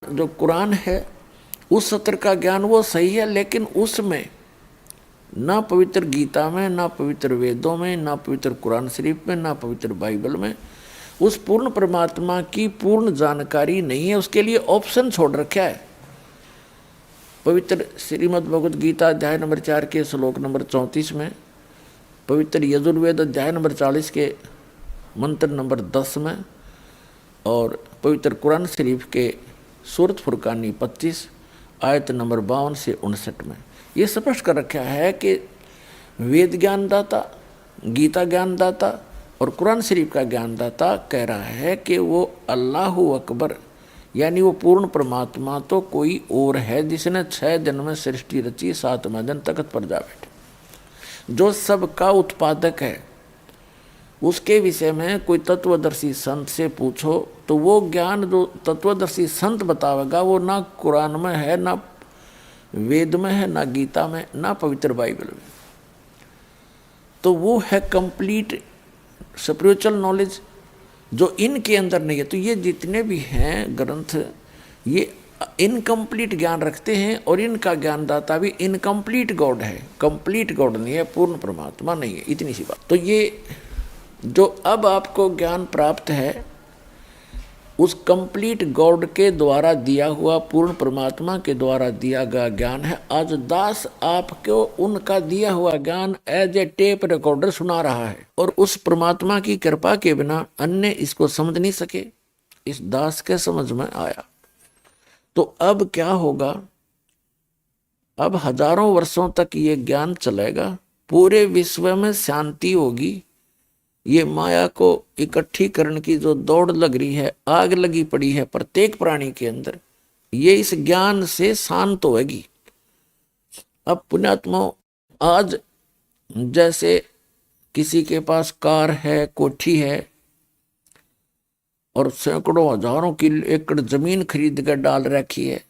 जो कुरान है उस सत्र का ज्ञान वो सही है, लेकिन उसमें ना पवित्र गीता में, ना पवित्र वेदों में, ना पवित्र कुरान शरीफ में, ना पवित्र बाइबल में उस पूर्ण परमात्मा की पूर्ण जानकारी नहीं है। उसके लिए ऑप्शन छोड़ रखा है। पवित्र श्रीमद् भगवद गीता अध्याय नंबर 4 के श्लोक नंबर 34 में, पवित्र यजुर्वेद अध्याय नंबर 40 के मंत्र नंबर 10 में, और पवित्र कुरान शरीफ के सूरत फुरकानी 25 आयत नंबर 52 से 59 में ये स्पष्ट कर रखा है कि वेद ज्ञानदाता, गीता ज्ञानदाता और कुरान शरीफ का ज्ञानदाता कह रहा है कि वो अल्लाहु अकबर यानी वो पूर्ण परमात्मा तो कोई और है जिसने 6 दिन में सृष्टि रची, 7वें दिन तख्त पर जा बैठे, जो सबका उत्पादक है। उसके विषय में कोई तत्वदर्शी संत से पूछो तो वो ज्ञान जो तत्वदर्शी संत बतावेगा वो ना कुरान में है, ना वेद में है, ना गीता में, ना पवित्र बाइबल में। तो वो है कंप्लीट स्पिरिचुअल नॉलेज जो इनके अंदर नहीं है। तो ये जितने भी हैं ग्रंथ ये इनकम्प्लीट ज्ञान रखते हैं, और इनका ज्ञानदाता भी इनकम्प्लीट गॉड है, कंप्लीट गॉड नहीं है, पूर्ण परमात्मा नहीं है। इतनी सी बात। तो ये जो अब आपको ज्ञान प्राप्त है उस कंप्लीट गॉड के द्वारा दिया हुआ, पूर्ण परमात्मा के द्वारा दिया गया ज्ञान है। आज दास आपको उनका दिया हुआ ज्ञान एज ए टेप रिकॉर्डर सुना रहा है, और उस परमात्मा की कृपा के बिना अन्य इसको समझ नहीं सके। इस दास के समझ में आया। तो अब क्या होगा? अब हजारों वर्षों तक ये ज्ञान चलेगा, पूरे विश्व में शांति होगी। ये माया को इकट्ठी करने की जो दौड़ लग रही है, आग लगी पड़ी है प्रत्येक प्राणी के अंदर, ये इस ज्ञान से शांत होगी। अब पुण्यात्मा, आज जैसे किसी के पास कार है, कोठी है, और सैकड़ों हजारों की एकड़ जमीन खरीद कर डाल रखी है,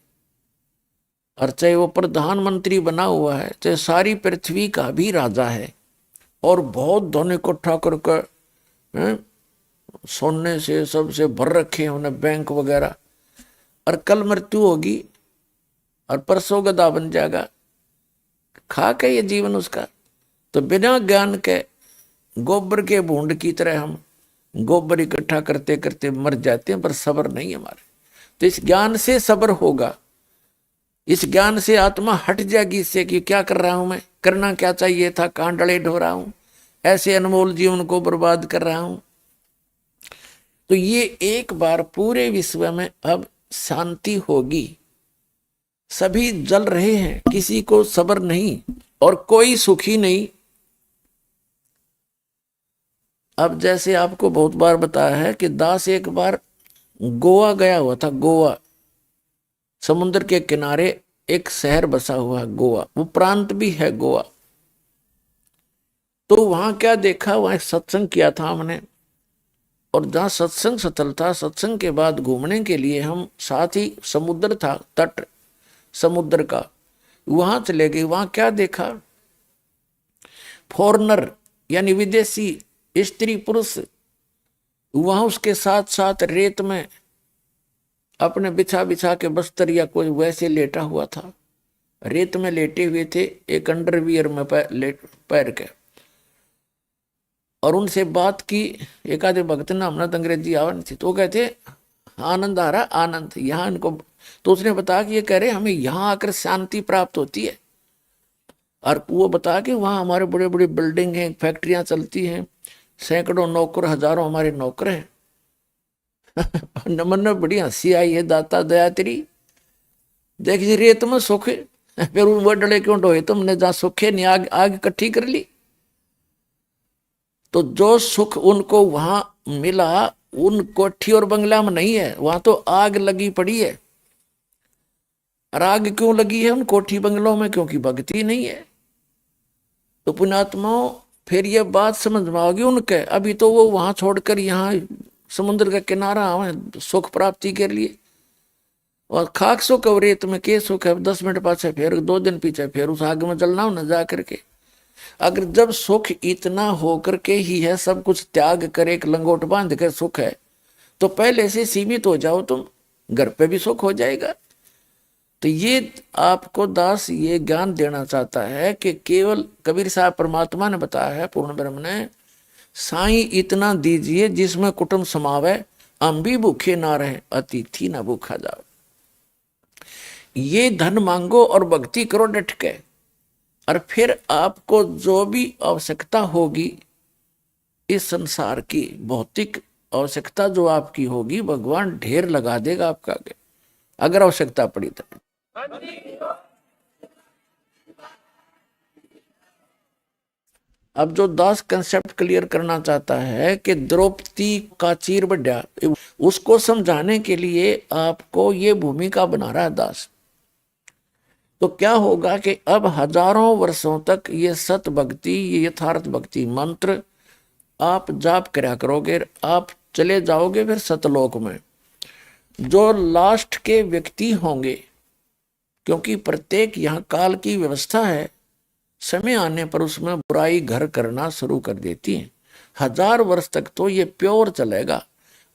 और चाहे वो प्रधानमंत्री बना हुआ है, चाहे सारी पृथ्वी का भी राजा है, और बहुत धन इकट्ठा करके सोने से सबसे भर रखे हैं उन्हें बैंक वगैरह, और कल मृत्यु होगी और परसों गधा बन जाएगा, खा के ये जीवन उसका। तो बिना ज्ञान के गोबर के भूंड की तरह हम गोबर इकट्ठा करते करते मर जाते हैं, पर सब्र नहीं हमारे। तो इस ज्ञान से सब्र होगा, इस ज्ञान से आत्मा हट जाएगी इससे कि क्या कर रहा हूं मैं, करना क्या चाहिए था, कहां डले ढो रहा हूं, ऐसे अनमोल जीवन को बर्बाद कर रहा हूं। तो ये एक बार पूरे विश्व में अब शांति होगी। सभी जल रहे हैं, किसी को सब्र नहीं और कोई सुखी नहीं। अब जैसे आपको बहुत बार बताया है कि दास एक बार गोवा गया हुआ था। गोवा समुद्र के किनारे एक शहर बसा हुआ है गोवा, वो प्रांत भी है गोवा। तो वहां क्या देखा, वहां एक सत्संग किया था हमने, और जहां सत्संग स्थल था, सत्संग के बाद घूमने के लिए हम, साथ ही समुद्र था, तट समुद्र का, वहां चले गए। वहां क्या देखा, फॉरेनर यानी विदेशी स्त्री पुरुष वहां उसके साथ साथ रेत में अपने बिछा बिछा के बस्तर या कोई वैसे लेटा हुआ था, रेत में लेटे हुए थे, एक अंडरवियर में पैर के, और उनसे बात की। एक आधे भक्त ने, हमने तो अंग्रेजी आवा नहीं थी, तो वो कहते आनंद आ रहा, आनंद यहाँ इनको। तो उसने बताया कि ये कह रहे हमें यहाँ आकर शांति प्राप्त होती है, और वो बता कि वहाँ हमारे बड़े बड़े बिल्डिंग हैं, फैक्ट्रियां चलती हैं, सैकड़ों नौकर, हजारों हमारे नौकर हैं। नमन में बड़ी हंसी आई है, दाता दया तेरी, देख जी रेत में सुख, फिर वो डले क्यों ढोए तुमने, जहाँ सुखे नहीं आग आग इकट्ठी कर ली। तो जो सुख उनको वहां मिला उन कोठी और बंगला में नहीं है, वहां तो आग लगी पड़ी है। और आग क्यों लगी है उन कोठी बंगलों में? क्योंकि भक्ति नहीं है। तो पुण्यात्माओं, फिर ये बात समझ में आ गई उनके। अभी तो वो वहां छोड़कर यहाँ समुद्र का किनारा सुख प्राप्ति के लिए, और खाक सुख और रेत में के सुख है। 10 मिनट पाछे फिर 2 दिन पीछे फिर उस आग में जलना हो न जा करके। अगर जब सुख इतना होकर के ही है, सब कुछ त्याग कर एक लंगोट बांध कर सुख है, तो पहले से सीमित हो जाओ तुम। घर पे भी सुख हो जाएगा। तो ये आपको दास ये ज्ञान देना चाहता है कि केवल कबीर साहब परमात्मा ने बताया है, पूर्ण ब्रह्म ने, साईं इतना दीजिए जिसमें कुटुंब समावे, हम भी भूखे ना रहे, अतिथि ना भूखा जाओ। ये धन मांगो और भक्ति करो डट के, और फिर आपको जो भी आवश्यकता होगी इस संसार की भौतिक आवश्यकता जो आपकी होगी, भगवान ढेर लगा देगा आपका आगे, अगर आवश्यकता पड़ी तो। अब जो दास कंसेप्ट क्लियर करना चाहता है कि द्रौपदी का चीर बढ़ा, उसको समझाने के लिए आपको ये भूमिका बना रहा है दास। तो क्या होगा कि अब हजारों वर्षों तक ये सत भक्ति, ये यथार्थ भक्ति मंत्र आप जाप करा करोगे, आप चले जाओगे फिर सतलोक में। जो लास्ट के व्यक्ति होंगे, क्योंकि प्रत्येक यहाँ काल की व्यवस्था है, समय आने पर उसमें बुराई घर करना शुरू कर देती है। 1000 वर्ष तक तो ये प्योर चलेगा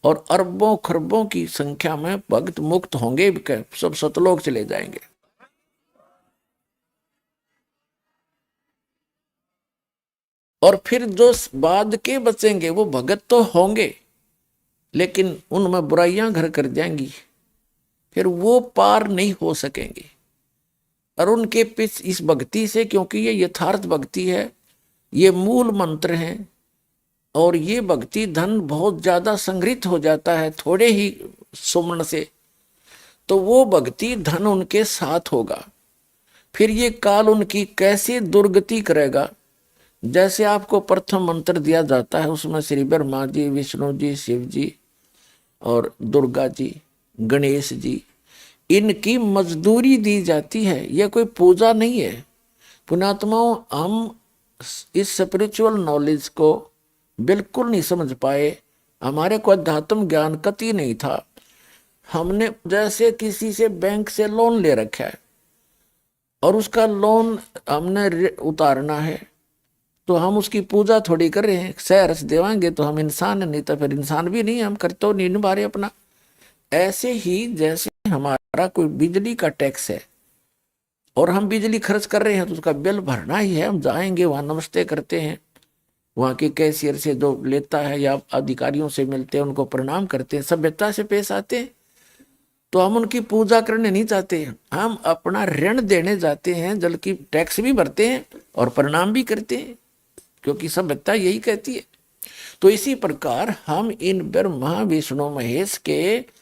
और अरबों खरबों की संख्या में भक्त मुक्त होंगे, सब सतलोक चले जाएंगे। और फिर जो बाद के बचेंगे वो भगत तो होंगे, लेकिन उनमें बुराइयां घर कर जाएंगी, फिर वो पार नहीं हो सकेंगे। और उनके पीछे इस भक्ति से, क्योंकि ये यथार्थ भक्ति है, ये मूल मंत्र है, और ये भक्ति धन बहुत ज्यादा संग्रहित हो जाता है थोड़े ही सुमन से, तो वो भक्ति धन उनके साथ होगा। फिर ये काल उनकी कैसे दुर्गति करेगा। जैसे आपको प्रथम मंत्र दिया जाता है, उसमें श्री ब्रह्मा जी, विष्णु जी, शिव जी और दुर्गा जी, गणेश जी, इनकी मजदूरी दी जाती है। यह कोई पूजा नहीं है। पुण्यात्माओं, हम इस स्पिरिचुअल नॉलेज को बिल्कुल नहीं समझ पाए, हमारे को अध्यात्म ज्ञान कति नहीं था। हमने जैसे किसी से बैंक से लोन ले रखा है और उसका लोन हमने उतारना है, तो हम उसकी पूजा थोड़ी कर रहे हैं। सहर्ष देवांगे तो हम इंसान है, नहीं तो फिर इंसान भी नहीं, हम कर्तव्य नहीं निभा रहे अपना। ऐसे ही जैसे हमारा कोई बिजली का टैक्स है और हम बिजली खर्च कर रहे हैं तो उसका बिल भरना ही है। हम जाएंगे वहां नमस्ते करते हैं, वहां के कैशियर से जो लेता है या अधिकारियों से मिलते हैं, उनको प्रणाम करते हैं, सभ्यता से पेश आते हैं। तो हम उनकी पूजा करने नहीं जाते, हम अपना ऋण देने जाते हैं, जबकि टैक्स भी भरते हैं और प्रणाम भी करते हैं, क्योंकि सभ्यता यही कहती है। तो इसी प्रकार हम इन ब्रह्मा विष्णु महेश के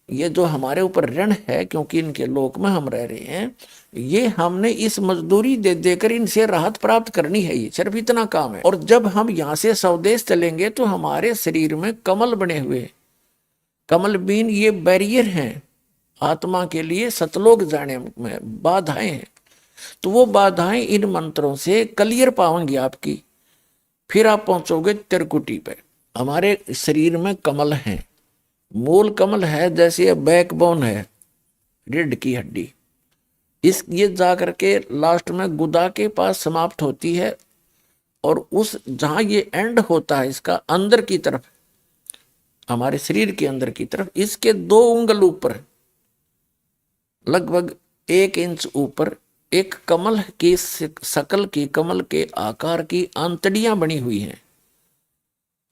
ये जो हमारे ऊपर ऋण है, क्योंकि इनके लोक में हम रह रहे हैं, ये हमने इस मजदूरी दे देकर इनसे राहत प्राप्त करनी है। ये सिर्फ इतना काम है। और जब हम यहाँ से स्वदेश चलेंगे तो हमारे शरीर में कमल बने हुए, कमल बीन ये बैरियर हैं आत्मा के लिए सतलोक जाने में, बाधाएं हैं। तो वो बाधाएं इन मंत्रों से क्लियर पाएंगी आपकी, फिर आप पहुंचोगे त्रिकुटी पे। हमारे शरीर में कमल हैं, मूल कमल है, जैसे बैकबोन है रीढ़ की हड्डी, इस ये जा करके लास्ट में गुदा के पास समाप्त होती है। और उस जहां ये एंड होता है इसका, अंदर की तरफ, हमारे शरीर के अंदर की तरफ, इसके 2 उंगल ऊपर, लगभग 1 इंच ऊपर, एक कमल की शकल की, कमल के आकार की आंतड़ियां बनी हुई हैं।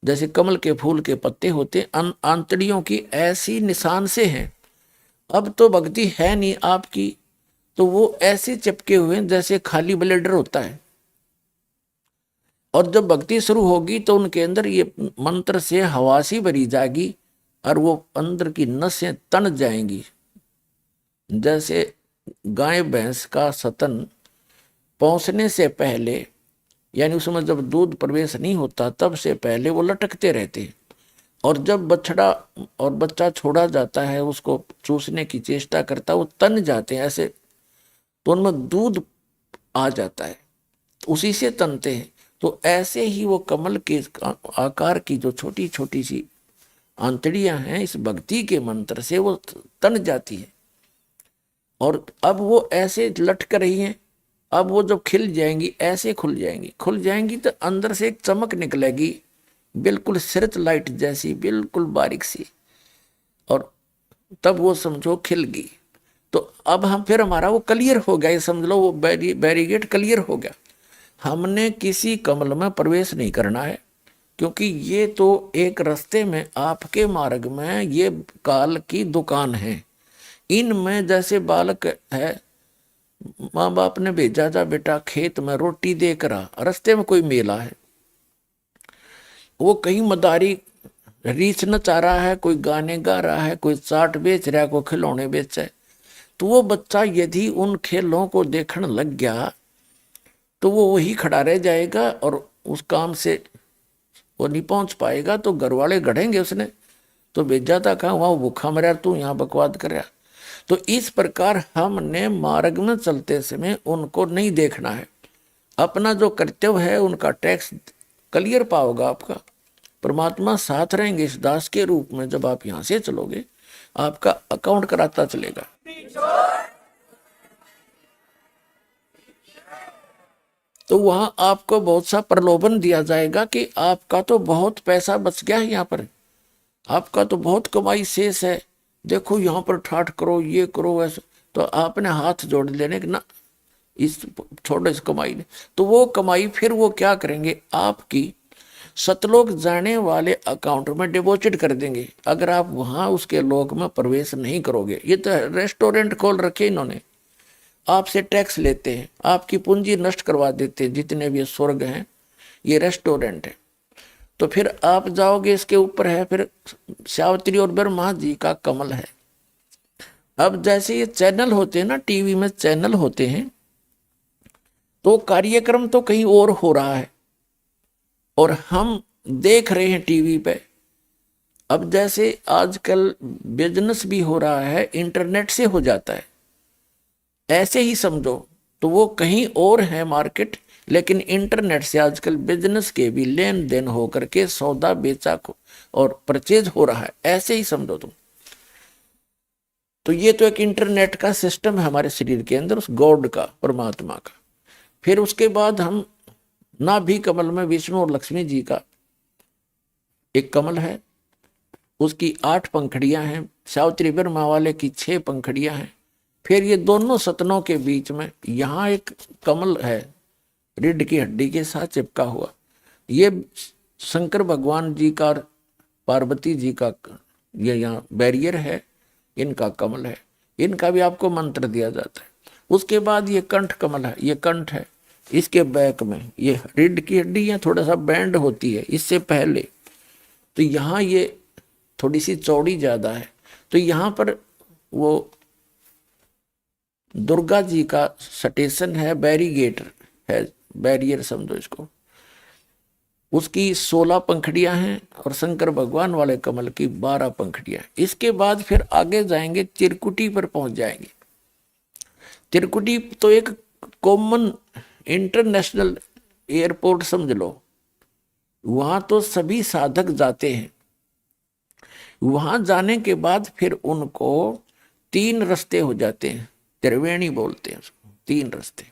जैसे कमल के फूल के पत्ते होते, आंतड़ियों की ऐसी निशान से हैं। अब तो भक्ति है नहीं आपकी, तो वो ऐसे चिपके हुए हैं जैसे खाली ब्लेडर होता है। और जब भक्ति शुरू होगी तो उनके अंदर ये मंत्र से हवासी भरी जाएगी और वो अंदर की नसें तन जाएंगी। जैसे गाय भैंस का सतन पहुंचने से पहले, यानी उसमें जब दूध प्रवेश नहीं होता तब से पहले वो लटकते रहते, और जब बछड़ा और बच्चा छोड़ा जाता है, उसको चूसने की चेष्टा करता, वो तन जाते हैं ऐसे, तो उनमें दूध आ जाता है, उसी से तनते हैं। तो ऐसे ही वो कमल के आकार की जो छोटी छोटी सी आंतड़ियां हैं, इस भक्ति के मंत्र से वो तन जाती है। और अब वो ऐसे लटक रही हैं, अब वो जब खिल जाएंगी, ऐसे खुल जाएंगी तो अंदर से एक चमक निकलेगी, बिल्कुल सिरत लाइट जैसी, बिल्कुल बारीक सी। और तब वो समझो खिल गई। तो अब हम फिर हमारा वो क्लियर हो गया, ये समझ लो वो बैरिगेट क्लियर हो गया। हमने किसी कमल में प्रवेश नहीं करना है, क्योंकि ये तो एक रास्ते में आपके मार्ग में ये काल की दुकान है। इनमें जैसे बालक है, माँ बाप ने भेजा था बेटा खेत में रोटी देकर आ, रास्ते में कोई मेला है, वो कहीं मदारी रीछना चाह रहा है, कोई गाने गा रहा है, कोई चाट बेच रहा है, कोई खिलौने बेच है, तो वो बच्चा यदि उन खेलों को देखने लग गया तो वो वही खड़ा रह जाएगा और उस काम से वो नहीं पहुंच पाएगा। तो घर वाले गढ़ेंगे उसने, तो भेजा था कहाँ, वहां भूखा मरा, तू यहाँ बकवाद कर रहा। तो इस प्रकार हमने मार्ग में चलते समय उनको नहीं देखना है, अपना जो कर्तव्य है उनका टैक्स क्लियर पाओगा आपका। परमात्मा साथ रहेंगे इस दास के रूप में। जब आप यहां से चलोगे आपका अकाउंट कराता चलेगा। तो वहां आपको बहुत सा प्रलोभन दिया जाएगा कि आपका तो बहुत पैसा बच गया है, यहाँ पर आपका तो बहुत कमाई शेष है, देखो यहाँ पर ठाठ करो, ये करो, वैसे। तो आपने हाथ जोड़ लेने कि ना, इस छोड़ो इस कमाई ने। तो वो कमाई फिर वो क्या करेंगे, आपकी सतलोक जाने वाले अकाउंट में डिपॉजिट कर देंगे, अगर आप वहां उसके लोक में प्रवेश नहीं करोगे। ये तो रेस्टोरेंट खोल रखे इन्होंने, आपसे टैक्स लेते हैं, आपकी पूंजी नष्ट करवा देते हैं। जितने भी स्वर्ग हैं ये रेस्टोरेंट है। तो फिर आप जाओगे, इसके ऊपर है फिर सावित्री और ब्रह्मा जी का कमल है। अब जैसे ये चैनल होते हैं ना, टीवी में चैनल होते हैं, तो कार्यक्रम तो कहीं और हो रहा है और हम देख रहे हैं टीवी पे। अब जैसे आजकल बिजनेस भी हो रहा है, इंटरनेट से हो जाता है, ऐसे ही समझो। तो वो कहीं और है मार्केट, लेकिन इंटरनेट से आजकल बिजनेस के भी लेन देन हो करके सौदा बेचा और परचेज हो रहा है, ऐसे ही समझो तुम। तो ये तो एक इंटरनेट का सिस्टम है हमारे शरीर के अंदर, उस गॉड का, परमात्मा का। फिर उसके बाद हम नाभि कमल में विष्णु और लक्ष्मी जी का एक कमल है, उसकी 8 पंखड़ियां हैं, सावित्री ब्रह्मा वाले की 6 पंखड़ियां हैं। फिर ये दोनों सतनों के बीच में यहाँ एक कमल है, रीढ़ की हड्डी के साथ चिपका हुआ। ये शंकर भगवान जी का, पार्वती जी का ये यहाँ बैरियर है, इनका कमल है। इनका भी आपको मंत्र दिया जाता है। उसके बाद ये कंठ कमल है, ये कंठ है, इसके बैक में ये रीढ़ की हड्डी या थोड़ा सा बैंड होती है इससे पहले, तो यहाँ ये थोड़ी सी चौड़ी ज्यादा है। तो यहाँ पर वो दुर्गा जी का स्टेशन है, बैरिगेटर है, बैरियर समझो इसको। उसकी 16 पंखड़ियां हैं और शंकर भगवान वाले कमल की 12 पंखड़ियां। इसके बाद फिर आगे जाएंगे, चिरकुटी पर पहुंच जाएंगे। चिरकुटी तो एक कॉमन इंटरनेशनल एयरपोर्ट समझ लो, वहां तो सभी साधक जाते हैं। वहां जाने के बाद फिर उनको 3 रास्ते हो जाते हैं, त्रिवेणी बोलते हैं उसको, 3 रास्ते।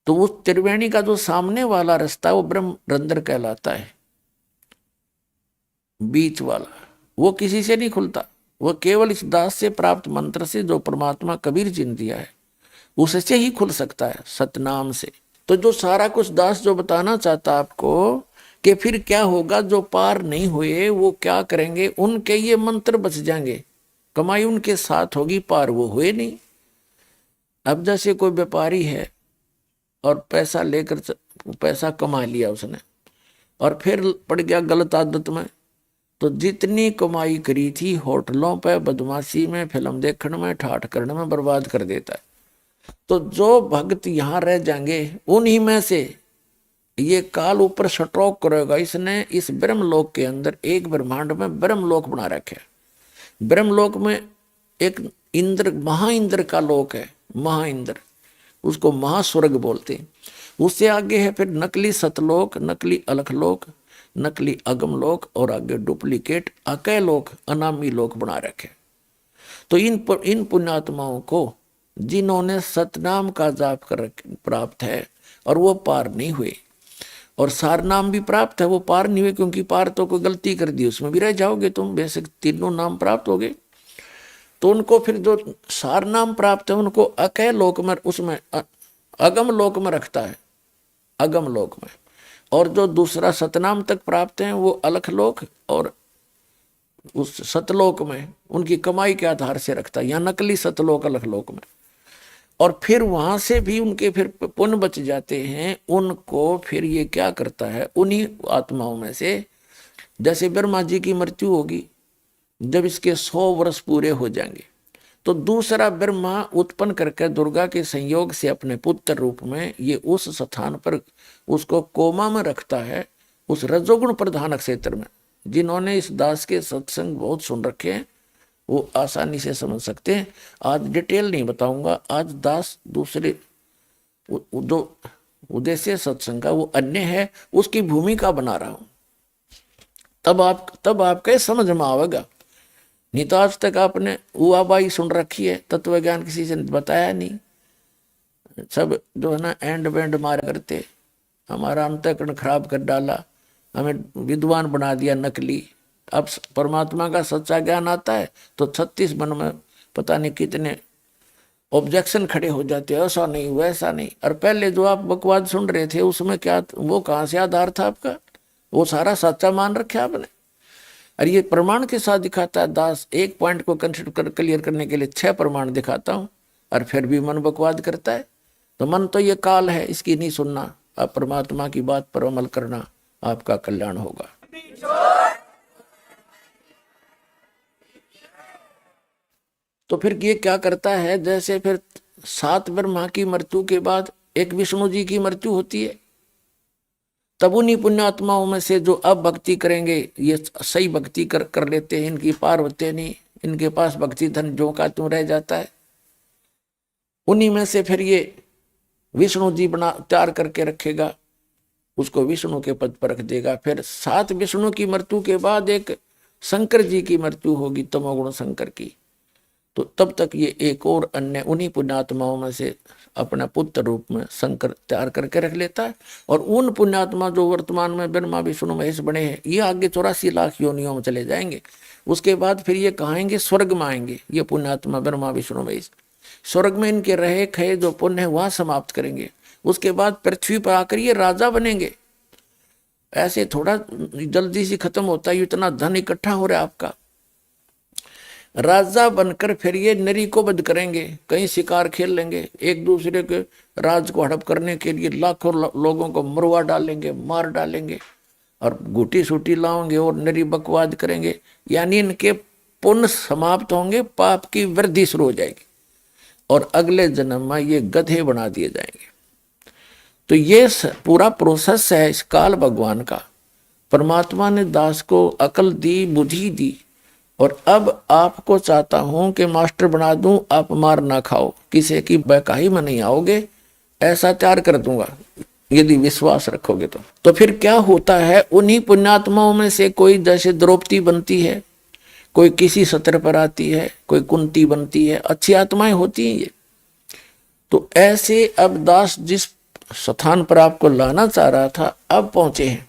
तो उस त्रिवेणी का जो सामने वाला रास्ता वो ब्रह्म रंध्र कहलाता है, बीच वाला वो किसी से नहीं खुलता, वो केवल इस दास से प्राप्त मंत्र से, जो परमात्मा कबीर जी ने दिया है, उससे ही खुल सकता है, सतनाम से। तो जो सारा कुछ दास जो बताना चाहता आपको कि फिर क्या होगा, जो पार नहीं हुए वो क्या करेंगे, उनके ये मंत्र बच जाएंगे, कमाई उनके साथ होगी, पार वो हुए नहीं। अब जैसे कोई व्यापारी है और पैसा लेकर पैसा कमा लिया उसने और फिर पड़ गया गलत आदत में, तो जितनी कमाई करी थी होटलों पे, बदमाशी में, फिल्म देखने में, ठाठ करने में बर्बाद कर देता है। तो जो भक्त यहाँ रह जाएंगे उन्हीं में से ये काल ऊपर स्ट्रोक करेगा। इसने इस ब्रह्मलोक के अंदर एक ब्रह्मांड में ब्रह्मलोक बना रखे है। ब्रह्मलोक में एक इंद्र, महाइंद्र का लोक है, महाइंद्र, उसको महास्वर्ग बोलते हैं। उससे आगे है फिर नकली सतलोक, नकली अलखलोक, नकली अगमलोक और आगे डुप्लीकेट अकय लोक, अनामी लोक बना रखे। तो इन पुण्यात्माओं को जिन्होंने सतनाम का जाप कर प्राप्त है और वो पार नहीं हुए और सार नाम भी प्राप्त है, वो पार नहीं हुए, क्योंकि पार तो कोई गलती कर दी उसमें भी रह जाओगे तुम, बेशक तीनों नाम प्राप्त हो गए। तो उनको फिर जो सार नाम प्राप्त है उनको अकय लोक में, उसमें अगम लोक में रखता है, अगम लोक में। और जो दूसरा सतनाम तक प्राप्त है वो अलख लोक और उस सतलोक में उनकी कमाई के आधार से रखता है, या नकली सतलोक अलख लोक में। और फिर वहां से भी उनके फिर पुण्य बच जाते हैं, उनको फिर ये क्या करता है, उन्हीं आत्माओं में से, जैसे ब्रह्मा जी की मृत्यु होगी, जब इसके 100 वर्ष पूरे हो जाएंगे तो दूसरा ब्रह्मा उत्पन्न करके दुर्गा के संयोग से अपने पुत्र रूप में ये उस स्थान पर उसको कोमा में रखता है, उस रजोगुण प्रधान क्षेत्र में। जिन्होंने इस दास के सत्संग बहुत सुन रखे हैं वो आसानी से समझ सकते हैं। आज डिटेल नहीं बताऊंगा, आज दास दूसरे जो उद्देश्य सत्संग का वो अन्य है, उसकी भूमिका बना रहा हूं, तब आपके समझ में आवेगा। नहीं तो आज तक आपने उआबाई सुन रखी है, तत्व ज्ञान किसी से बताया नहीं, सब जो है ना एंड बैंड मार करते, हमारा अंतःकरण खराब कर डाला, हमें विद्वान बना दिया नकली। अब परमात्मा का सच्चा ज्ञान आता है तो 36 मन में पता नहीं कितने ऑब्जेक्शन खड़े हो जाते हैं, ऐसा नहीं वैसा नहीं। और पहले जो आप बकवाद सुन रहे थे उसमें क्या, वो कहाँ से आधार था आपका, वो सारा सच्चा मान रखा आपने। और ये प्रमाण के साथ दिखाता है दास, एक पॉइंट को क्लियर करने के लिए 6 प्रमाण दिखाता हूँ, और फिर भी मन बकवाद करता है। तो मन तो ये काल है, इसकी नहीं सुनना, अब परमात्मा की बात पर अमल करना, आपका कल्याण होगा। तो फिर ये क्या करता है, जैसे फिर 7 ब्रह्मा की मृत्यु के बाद एक विष्णु जी की मृत्यु होती है, तब उन्हीं पुण्यात्माओं में से जो अब भक्ति करेंगे, ये सही भक्ति कर लेते हैं, इनकी पार होते नहीं, इनके पास भक्ति धन जो का त्यों रह जाता है, उन्हीं में से फिर ये विष्णु जी बना तैयार करके रखेगा, उसको विष्णु के पद पर रख देगा। फिर 7 विष्णु की मृत्यु के बाद एक शंकर जी की मृत्यु होगी, तमोगुण शंकर की। तो तब तक ये एक और अन्य उन्हीं पुण्यात्माओं में से अपना पुत्र रूप में शंकर तैयार करके रख लेता है। और उन पुण्यात्मा जो वर्तमान में ब्रह्मा विष्णु महेश बने हैं, ये आगे 84 लाख योनियों में चले जाएंगे। उसके बाद फिर ये कहाएंगे स्वर्ग में आएंगे, ये पुण्यात्मा ब्रह्मा विष्णु महेश स्वर्ग में इनके रहे खये जो पुण्य है वहां समाप्त करेंगे। उसके बाद पृथ्वी पर आकर ये राजा बनेंगे। ऐसे थोड़ा जल्दी से खत्म होता है, इतना धन इकट्ठा हो रहा है आपका। राजा बनकर फिर ये नरी को वध करेंगे, कहीं शिकार खेल लेंगे, एक दूसरे के राज को हड़प करने के लिए लाखों लोगों को मरवा डालेंगे, मार डालेंगे, और गुटी सूटी लाओगे और नरी बकवाद करेंगे। यानी इनके पुण्य समाप्त होंगे, पाप की वृद्धि शुरू हो जाएगी, और अगले जन्म में ये गधे बना दिए जाएंगे। तो ये पूरा प्रोसेस है इस काल भगवान का। परमात्मा ने दास को अकल दी, बुद्धि दी, और अब आपको चाहता हूं कि मास्टर बना दूं, आप मार ना खाओ, किसी की बहकाई में नहीं आओगे, ऐसा तैयार कर दूंगा यदि विश्वास रखोगे तो फिर क्या होता है, उन्हीं पुण्यात्माओं में से कोई जैसे द्रौपदी बनती है, कोई किसी सत्र पर आती है, कोई कुंती बनती है, अच्छी आत्माएं होती हैं ये। तो ऐसे अब दास जिस स्थान पर आपको लाना चाह रहा था अब पहुंचे हैं।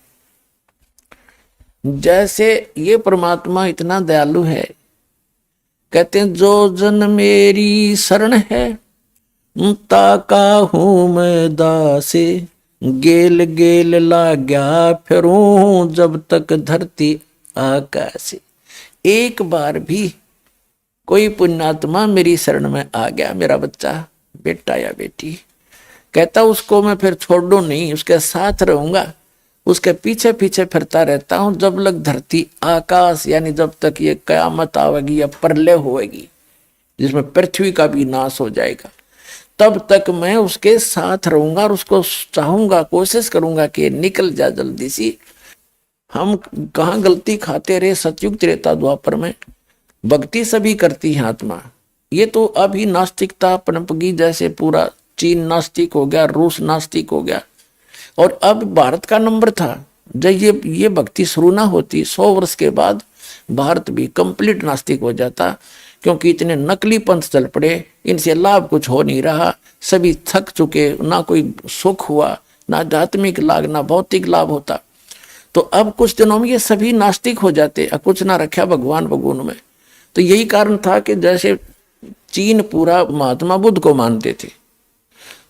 जैसे ये परमात्मा इतना दयालु है, कहते हैं जो जन मेरी शरण है ताका हूं मैं दासे, गेल गेल लाग्या फिरूं जब तक धरती आकाशे। एक बार भी कोई पुण्यात्मा मेरी शरण में आ गया, मेरा बच्चा बेटा या बेटी, कहता उसको मैं फिर छोड़ दूं नहीं, उसके साथ रहूंगा, उसके पीछे पीछे फिरता रहता हूं जब लग धरती आकाश, यानी जब तक ये कयामत आवेगी या प्रलय होएगी जिसमें पृथ्वी का भी नाश हो जाएगा, तब तक मैं उसके साथ रहूंगा और उसको चाहूंगा, कोशिश करूंगा कि निकल जा जल्दी सी। हम कहाँ गलती खाते रहे सतयुग त्रेता द्वापर में, भक्ति सभी करती है आत्मा। ये तो अभी नास्तिकता पनपगी, जैसे पूरा चीन नास्तिक हो गया, रूस नास्तिक हो गया, और अब भारत का नंबर था। जब ये भक्ति शुरू ना होती 100 वर्ष के बाद भारत भी कंप्लीट नास्तिक हो जाता, क्योंकि इतने नकली पंथ चल पड़े, इनसे लाभ कुछ हो नहीं रहा, सभी थक चुके, ना कोई सुख हुआ ना आध्यात्मिक लाभ ना भौतिक लाभ होता। तो अब कुछ दिनों में ये सभी नास्तिक हो जाते, कुछ ना रखा भगवान भगवान में। तो यही कारण था कि जैसे चीन पूरा महात्मा बुद्ध को मानते थे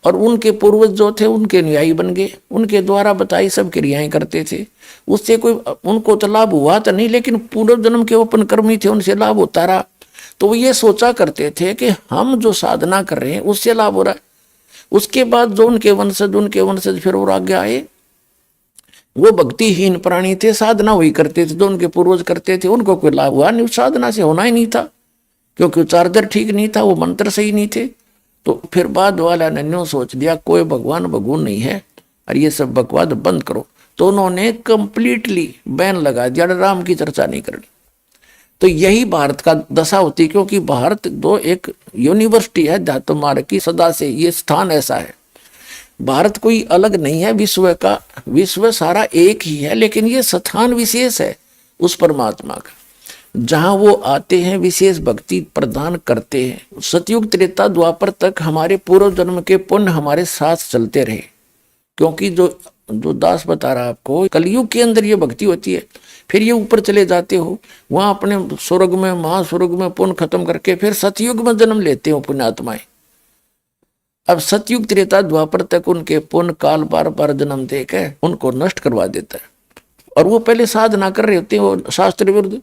और उनके पूर्वज जो थे उनके अनुयायी बन गए, उनके द्वारा बताई सब क्रियाएं करते थे। उससे कोई उनको तो लाभ हुआ तो नहीं, लेकिन पूर्व जन्म के ओपन कर्मी थे, उनसे लाभ होता रहा। तो वो ये सोचा करते थे कि हम जो साधना कर रहे हैं उससे लाभ हो रहा है। उसके बाद जो उनके वंशज फिर और आगे आए, वो भक्तिहीन प्राणी थे, साधना वही करते थे जो उनके पूर्वज करते थे, उनको कोई लाभ हुआ नहीं, साधना से होना ही नहीं था, क्योंकि चार्जर ठीक नहीं था, वो मंत्र सही नहीं थे। तो फिर बाद वाला ने न्यू सोच लिया कोई भगवान भगवान नहीं है और ये सब बकवाद बंद करो। तो उन्होंने कंप्लीटली बैन लगा दिया, राम की चर्चा नहीं करनी। तो यही भारत का दशा होती, क्योंकि भारत दो एक यूनिवर्सिटी है अध्यात्म मार्ग की, सदा से ये स्थान ऐसा है। भारत कोई अलग नहीं है विश्व का, विश्व सारा एक ही है, लेकिन ये स्थान विशेष है उस परमात्मा का, जहां वो आते हैं, विशेष भक्ति प्रदान करते हैं। सतयुग त्रेता द्वापर तक हमारे पूर्व जन्म के पुण्य हमारे साथ चलते रहे, क्योंकि जो दास बता रहा आपको, कलयुग के अंदर ये भक्ति होती है, फिर ये ऊपर चले जाते हो, वहां अपने स्वर्ग में महास्वर्ग में पुण्य खत्म करके फिर सतयुग में जन्म लेते हो पुण्यात्माएं। अब सतयुग त्रेता द्वापर तक उनके पुण्य काल बार बार जन्म देकर उनको नष्ट करवा देता है, और वो पहले साधना कर रहे होते हैं वो शास्त्र विरुद्ध।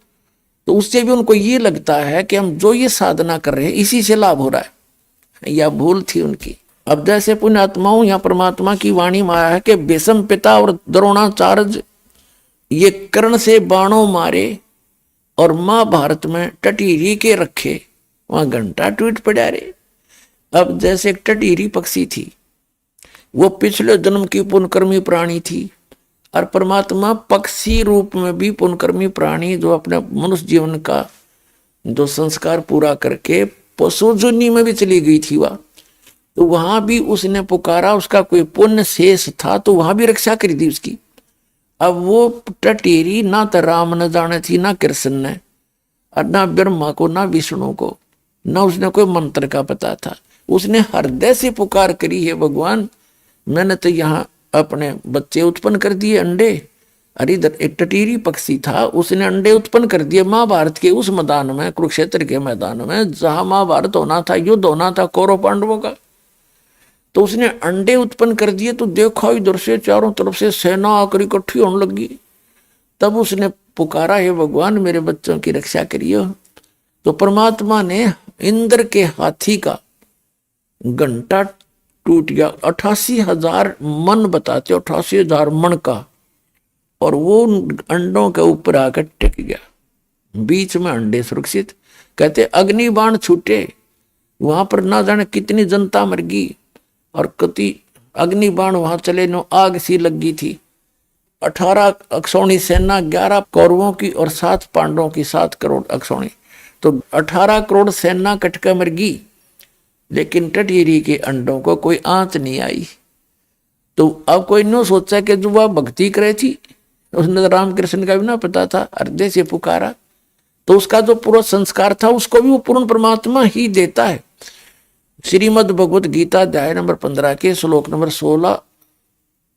तो उससे भी उनको ये लगता है कि हम जो ये साधना कर रहे हैं इसी से लाभ हो रहा है, या भूल थी उनकी। अब जैसे पुण्यात्माओं या परमात्मा की वाणी में आया है कि बेसम पिता और द्रोणाचार्य ये कर्ण से बाणों मारे और महाभारत में टटीरी के रखे, वहां घंटा टूट पड़ा रे। अब जैसे एक टटीरी पक्षी थी, वो पिछले जन्म की पुण्यकर्मी प्राणी थी, और परमात्मा पक्षी रूप में भी पुण्यकर्मी प्राणी जो अपने मनुष्य जीवन का जो संस्कार पूरा करके पशु जुनी में भी चली गई थी वह, तो वहां भी उसने पुकारा, उसका कोई पुण्य शेष था तो वहां भी रक्षा करी थी उसकी। अब वो टटेरी ना तो राम न जाने थी, ना कृष्ण ने, और ना ब्रह्मा को, ना विष्णु को, ना उसने कोई मंत्र का पता था। उसने हृदय से पुकार करी है भगवान, मैंने तो यहाँ अपने बच्चे उत्पन्न कर दिए, अंडे। अरे इधर एक टटीरी पक्षी था, उसने अंडे उत्पन्न कर दिए महाभारत के उस मैदान में, कुरुक्षेत्र के मैदान में, जहां महाभारत होना था, युद्ध होना था कौरव पांडवों का। तो उसने अंडे उत्पन्न कर दिए, तो देखा इधर से चारों तरफ से सेना आकर इकट्ठी होने लगी। तब उसने पुकारा, हे भगवान मेरे बच्चों की रक्षा करिए। तो परमात्मा ने इंद्र के हाथी का घंटा टूट गया, 88,000 मन बताते, 88,000 मन का, और वो अंडों के ऊपर आकर टिक गया, बीच में अंडे सुरक्षित। कहते अग्नि बाण छूटे, वहां पर ना जाने कितनी जनता मर गई, और कति अग्नि बाण वहां चले, नो आग सी लग गई थी। 18 अक्षौणी सेना, 11 कौरवों की और 7 पांडवों की, 7 करोड़ अक्षौणी, तो 18 करोड़ सेना कटकर मर गई, लेकिन टटीरी के अंडों को कोई आंच नहीं आई। तो अब कोई नो सोचा कि जो वह भक्ति करे थी, उसने रामकृष्ण का भी ना पता था, हृदय से पुकारा, तो उसका जो पूरा संस्कार था उसको भी वो पूर्ण परमात्मा ही देता है। श्रीमद् भगवत गीता अध्याय नंबर 15 के श्लोक नंबर 16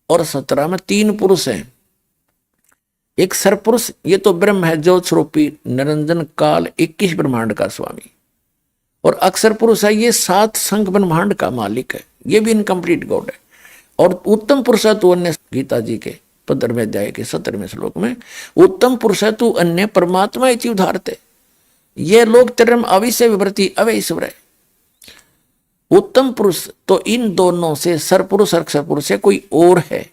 और 17 में 3 पुरुष हैं। एक सरपुरुष, ये तो ब्रह्म है, जो स्वरूपी निरंजन काल 21 ब्रह्मांड का स्वामी, और अक्षर पुरुष है, ये 7 संघ ब्रह्मांड का मालिक है, ये भी इनकम्प्लीट गॉड है। और उत्तम पुरुष है तू अन्य, गीता जी के 15वें अध्याय के 17वें श्लोक में, उत्तम पुरुष है तू अन्य परमात्मा इति उदाहरते, ये लोग तिरम अविश्य विवृति अवैश्वर है। उत्तम पुरुष तो इन दोनों से सरपुरुष अक्षर पुरुष है, कोई और है,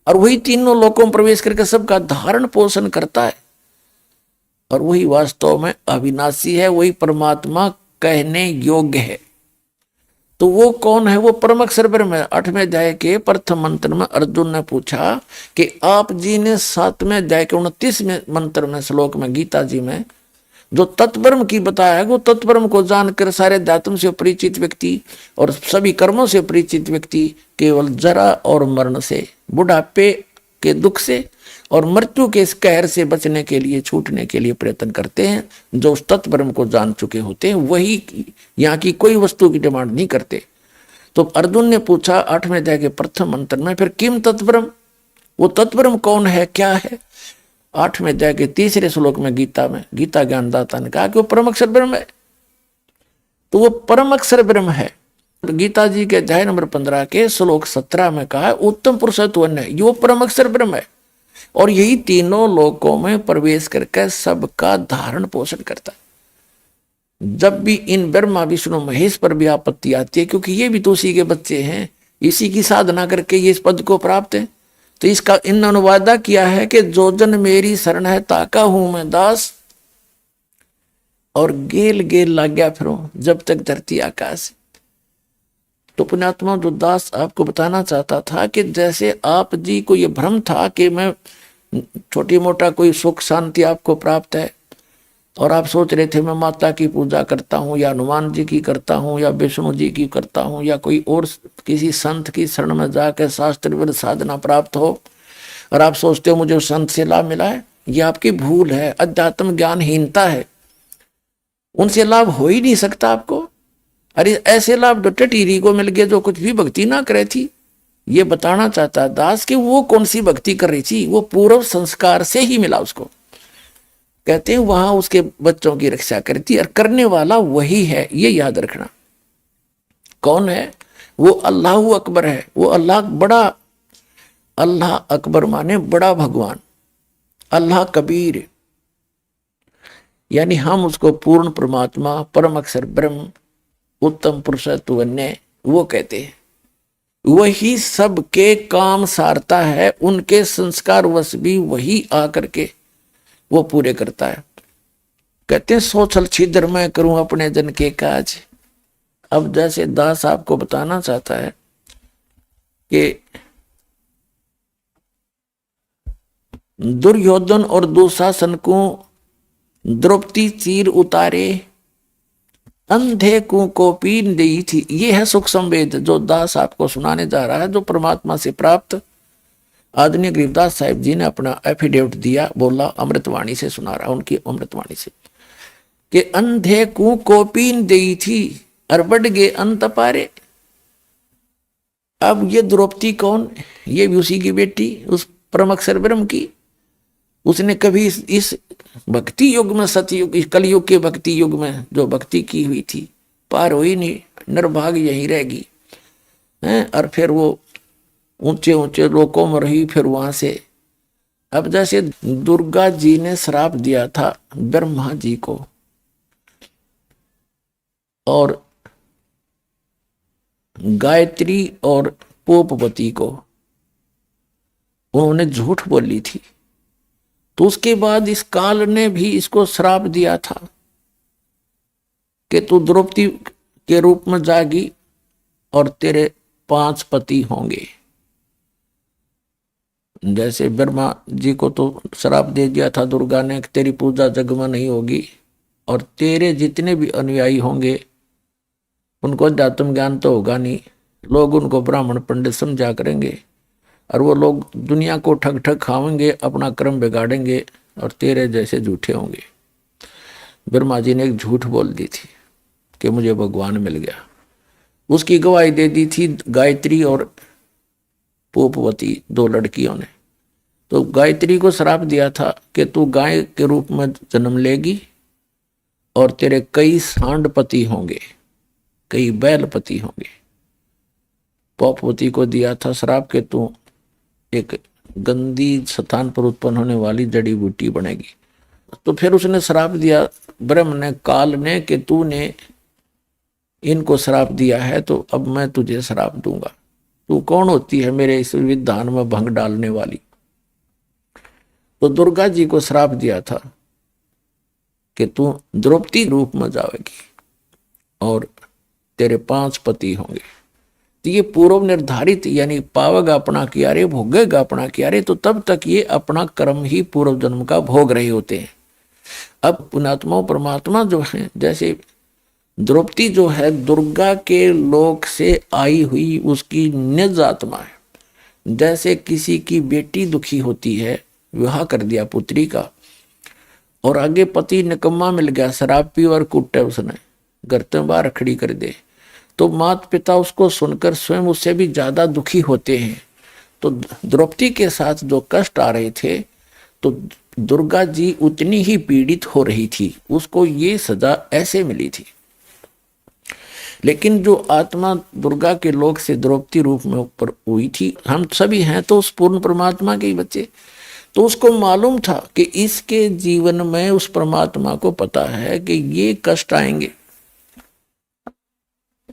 और वही तीनों लोकों में प्रवेश करके सबका धारण पोषण करता है, और वही वास्तव में अविनाशी है, वही परमात्मा कहने योग्य है। तो वो कौन है? वो परम अक्षर ब्रह्म है। 8वें अध्याय के प्रथम मंत्र में अर्जुन ने पूछा कि आप जी ने 7वें अध्याय के 29वें मंत्र में श्लोक में गीता जी में जो तत्ब्रह्म की बताया है, वो तत्ब्रह्म को जानकर सारे अध्यात्म से परिचित व्यक्ति और सभी कर्मों से परिचित व्यक्ति केवल जरा और मरण से, बुढ़ापे के दुख से और मृत्यु के इस कहर से बचने के लिए, छूटने के लिए प्रयत्न करते हैं। जो उस तत्ब्रह्म को जान चुके होते हैं वही यहाँ की कोई वस्तु की डिमांड नहीं करते। तो अर्जुन ने पूछा 8वें अध्याय के प्रथम मंत्र में, फिर किम तत्परम, वो तत्परम कौन है, क्या है? 8वें अध्याय के 3रे श्लोक में गीता ज्ञानदाता ने कहा कि वो परम अक्षर ब्रह्म है। तो वो परम अक्षर ब्रह्म है। गीता जी के अध्याय नंबर 15 के श्लोक 17 में कहा है उत्तम पुरुषत्व है, ये वो परम अक्षर ब्रह्म है। और यही तीनों लोकों में प्रवेश करके सबका धारण पोषण करता है। जब भी इन ब्रह्मा विष्णु महेश पर भी आपत्ति आती है, क्योंकि ये भी तो उसी के बच्चे हैं, इसी की साधना करके ये इस पद को प्राप्त है, तो इसका इन्होंने वादा किया है कि जो जन मेरी शरण है ताका हूं मैं दास, और गेल गेल लाग गया फिर जब तक धरती आकाश। तो पुण्यात्मा जो दास आपको बताना चाहता था कि जैसे आप जी को ये भ्रम था कि मैं छोटी मोटा कोई सुख शांति आपको प्राप्त है, और आप सोच रहे थे मैं माता की पूजा करता हूँ या हनुमान जी की करता हूँ या विष्णु जी की करता हूँ या कोई और किसी संत की शरण में जाकर शास्त्र साधना प्राप्त हो, और आप सोचते हो मुझे संत से लाभ मिला है, ये आपकी भूल है, अध्यात्म ज्ञानहीनता है। उनसे लाभ हो ही नहीं सकता आपको। अरे ऐसे लाभ टीरी को मिल गए जो कुछ भी भक्ति ना करे थी। ये बताना चाहता है दास कि वो कौन सी भक्ति कर रही थी, वो पूर्व संस्कार से ही मिला उसको। कहते हैं वहां उसके बच्चों की रक्षा करती, और करने वाला वही है, ये याद रखना। कौन है वो? अल्लाह अकबर है। वो अल्लाह बड़ा, अल्लाह अकबर माने बड़ा भगवान, अल्लाह कबीर, यानी हम उसको पूर्ण परमात्मा, परम अक्षर ब्रह्म, उत्तम पुरुषत्व वो कहते हैं। वही सबके काम सारता है, उनके संस्कार वश भी वही आकर के वो पूरे करता है। कहते हैं सोचल छिद्र मैं करूं अपने जन के काज। अब जैसे दास आपको बताना चाहता है कि दुर्योधन और दुशासन को द्रौपदी चीर उतारे, अंधे को पीन दी थी। ये है सुख संवेद जो दास आपको सुनाने जा रहा है, जो परमात्मा से प्राप्त। आदरणीय गरीबदास साहिब जी ने अपना एफिडेविट दिया, बोला अमृतवाणी से सुना रहा, उनकी अमृतवाणी से, कि अंधे को पीन दी थी और बढ़ गए अंत पारे। अब ये द्रौपदी कौन? ये भी उसी की बेटी, उस परम अक्षर ब्रह्म की। उसने कभी इस भक्ति युग में, सतयुग, कलयुग के भक्ति युग में जो भक्ति की हुई थी, पार हुई नहीं, निर्भाग यही रहेगी है। और फिर वो ऊंचे ऊंचे लोकों में रही, फिर वहां से। अब जैसे दुर्गा जी ने श्राप दिया था ब्रह्मा जी को, और गायत्री और पोपवती को उन्होंने झूठ बोली थी, तो उसके बाद इस काल ने भी इसको श्राप दिया था कि तू द्रौपदी के रूप में जागी और तेरे 5 पति होंगे। जैसे ब्रह्मा जी को तो श्राप दे दिया था दुर्गा ने कि तेरी पूजा जग में नहीं होगी, और तेरे जितने भी अनुयायी होंगे उनको अध्यात्म ज्ञान तो होगा नहीं, लोग उनको ब्राह्मण पंडित समझा करेंगे, और वो लोग दुनिया को ठग ठग खाएंगे, अपना कर्म बिगाड़ेंगे, और तेरे जैसे झूठे होंगे। ब्रह्मा जी ने एक झूठ बोल दी थी कि मुझे भगवान मिल गया। उसकी गवाही दे दी थी गायत्री और पोपवती, 2 लड़कियों ने। तो गायत्री को श्राप दिया था कि तू गाय के रूप में जन्म लेगी और तेरे कई सांड पति होंगे, कई बैल पति होंगे। पोपवती को दिया था श्राप के तू एक गंदी स्थान पर उत्पन्न होने वाली जड़ी बूटी बनेगी। तो फिर उसने श्राप दिया ब्रह्म ने, काल ने, कि तूने इनको श्राप दिया है तो अब मैं तुझे श्राप दूंगा। तू कौन होती है मेरे इस विधान में भंग डालने वाली? तो दुर्गा जी को श्राप दिया था कि तू द्रौपदी रूप में जाएगी और तेरे 5 पति होंगे। तो ये पूर्व निर्धारित, यानी पावेगा अपना कियारे, भोगेगा अपना कियारे, तो तब तक ये अपना कर्म ही पूर्व जन्म का भोग रहे होते हैं। अब पुण्यात्मा परमात्मा जो है, जैसे द्रौपदी जो है दुर्गा के लोक से आई हुई उसकी निज आत्मा है। जैसे किसी की बेटी दुखी होती है, विवाह कर दिया पुत्री का, और आगे पति निकम्मा मिल गया, शराब पी और कुटे उसने, घर से बाहर खड़ी कर दे, तो माता पिता उसको सुनकर स्वयं उससे भी ज्यादा दुखी होते हैं। तो द्रौपदी के साथ जो कष्ट आ रहे थे, तो दुर्गा जी उतनी ही पीड़ित हो रही थी, उसको ये सजा ऐसे मिली थी। लेकिन जो आत्मा दुर्गा के लोक से द्रौपदी रूप में ऊपर हुई थी, हम सभी हैं तो उस पूर्ण परमात्मा के ही बच्चे, तो उसको मालूम था कि इसके जीवन में उस परमात्मा को पता है कि ये कष्ट आएंगे,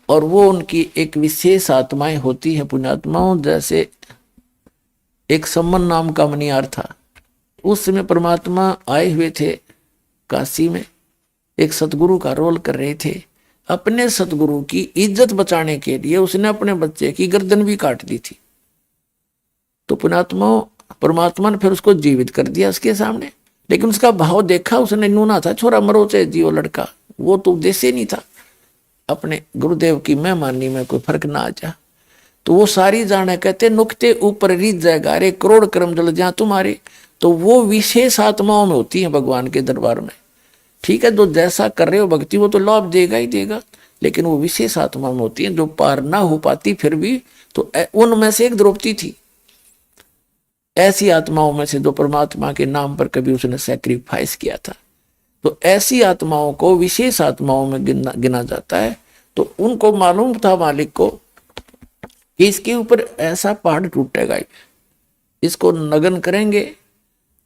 और वो उनकी एक विशेष आत्माएं होती है पुण्यात्माओं। जैसे एक सम्मन नाम का मनियार था, उस समय परमात्मा आए हुए थे काशी में, एक सतगुरु का रोल कर रहे थे। अपने सतगुरु की इज्जत बचाने के लिए उसने अपने बच्चे की गर्दन भी काट दी थी। तो पुण्यात्मा परमात्मा ने फिर उसको जीवित कर दिया उसके सामने, लेकिन उसका भाव देखा उसने, नूना था, छोरा मरो चाहे जियो लड़का, वो तो उद्देश्य नहीं था अपने गुरुदेव की मेहमानी में कोई फर्क ना आ जा। तो वो सारी जाने कहते नुकते ऊपर रीत जाएगा रे, करोड़ कर्म जल जा तुम्हारे। तो वो विशेष आत्माओं में होती है भगवान के दरबार में। ठीक है, जो जैसा कर रहे हो भक्ति वो तो लाभ देगा ही देगा, लेकिन वो विशेष आत्मा में होती है जो पार ना हो पाती फिर भी, तो उनमें से एक द्रौपदी थी ऐसी आत्माओं में से जो परमात्मा के नाम पर कभी उसने सैक्रिफाइस किया था। तो ऐसी आत्माओं को विशेष आत्माओं में गिना जाता है। तो उनको मालूम था मालिक को कि इसके ऊपर ऐसा पहाड़ टूटेगा, इसको नगन करेंगे,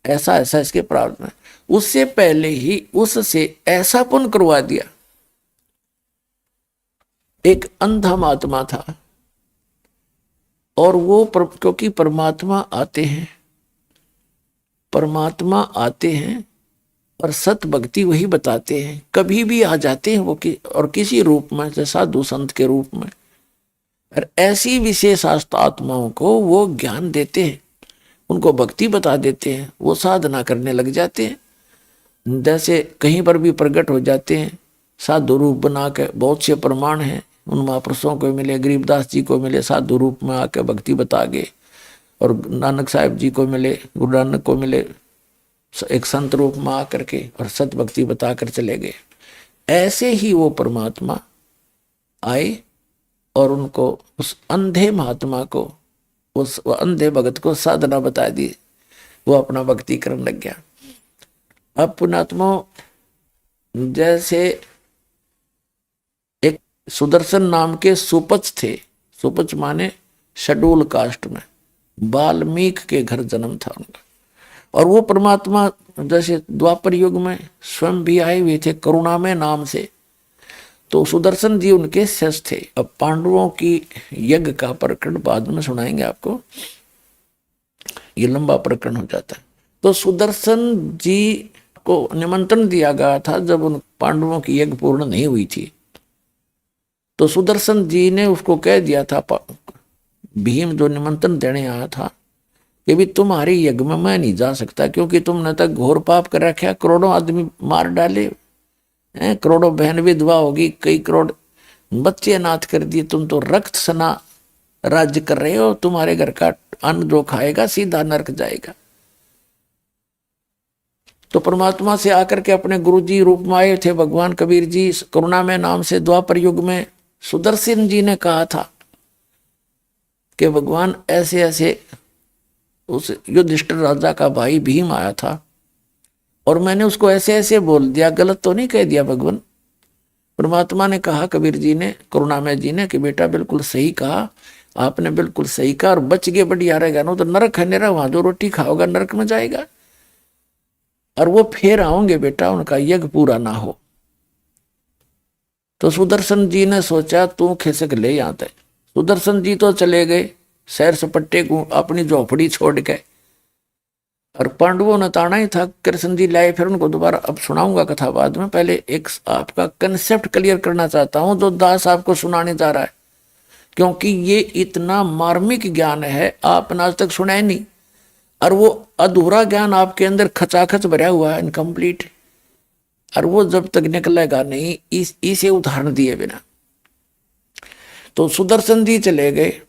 ऐसा ऐसा इसके प्रारब्ध में। उससे पहले ही उससे ऐसा पुण्य करवा दिया। एक अंधा महात्मा था, और वो क्योंकि परमात्मा आते हैं और सत भक्ति वही बताते हैं, कभी भी आ जाते हैं वो और किसी रूप में, जैसे साधु संत के रूप में, और ऐसी विशेष आत्माओं को वो ज्ञान देते हैं, उनको भक्ति बता देते हैं, वो साधना करने लग जाते हैं। जैसे कहीं पर भी प्रकट हो जाते हैं साधु रूप बना के, बहुत से प्रमाण हैं उन महापुरुषों को मिले, गरीबदास जी को मिले साधु रूप में आके भक्ति बता गए, और नानक साहब जी को मिले, गुरु नानक को मिले एक संत रूप में आकर के और सत भक्ति बताकर चले गए। ऐसे ही वो परमात्मा आए और उनको उस अंधे महात्मा को, उस अंधे भगत को साधना बता दी, वो अपना भक्ति करने लग गया। अब पुण्यात्मा जैसे एक सुदर्शन नाम के सुपच थे, सुपच माने शेड्यूल कास्ट में, वाल्मीकि के घर जन्म था उनका, और वो परमात्मा जैसे द्वापर युग में स्वयं भी आए हुए थे करुणा में नाम से। तो सुदर्शन जी उनके शिष्य थे। अब पांडवों की यज्ञ का प्रकरण बाद में सुनाएंगे आपको, ये लंबा प्रकरण हो जाता है। तो सुदर्शन जी को निमंत्रण दिया गया था जब उन पांडवों की यज्ञ पूर्ण नहीं हुई थी। तो सुदर्शन जी ने उसको कह दिया था, भीम जो निमंत्रण देने आया था, कि भी तुम्हारे यज्ञ में मैं नहीं जा सकता, क्योंकि तुमने तक घोर पाप कर रखा, करोड़ों आदमी मार डाले हैं, करोड़ों बहन विधवा होगी, कई करोड़ बच्चे अनाथ कर दिए, तुम तो रक्त सना राज्य कर रहे हो, तुम्हारे घर का अन्न जो खाएगा सीधा नरक जाएगा। तो परमात्मा से आकर के अपने गुरु जी रूप में आए थे भगवान कबीर जी, करुणा में नाम से द्वापर युग में सुदर्शन जी ने कहा था कि भगवान ऐसे ऐसे उस युधिष्ठिर राजा का भाई भीम आया था, और मैंने उसको ऐसे ऐसे बोल दिया, गलत तो नहीं कह दिया भगवान। परमात्मा ने कहा कबीर जी ने, करुणामय जी ने, कि बेटा बिल्कुल सही कहा, आपने बिल्कुल सही कहा, और बच गए बढ़िया रहेगा, ना तो नरक है नेरा, वहां जो रोटी खाओगा नरक में जाएगा, और वो फिर आओगे बेटा उनका यज्ञ पूरा ना हो। तो सुदर्शन जी ने सोचा तू खिसक ले यहाँ तक। सुदर्शन जी तो चले गए सैर सपट्टे को अपनी झोपड़ी छोड़ के, और पांडवों ने ताना ही था, कृष्ण जी लाए फिर उनको दोबारा। अब सुनाऊंगा कथा बाद में, पहले एक आपका कंसेप्ट क्लियर करना चाहता हूं जो दास आपको सुनाने जा रहा है, क्योंकि ये इतना मार्मिक ज्ञान है आपने आज तक सुना ही नहीं, और वो अधूरा ज्ञान आपके अंदर खचाखच भरा हुआ है, इनकम्प्लीट, और वो जब तक निकलेगा नहीं इसे उदाहरण दिए बिना। तो सुदर्शन जी चले गए,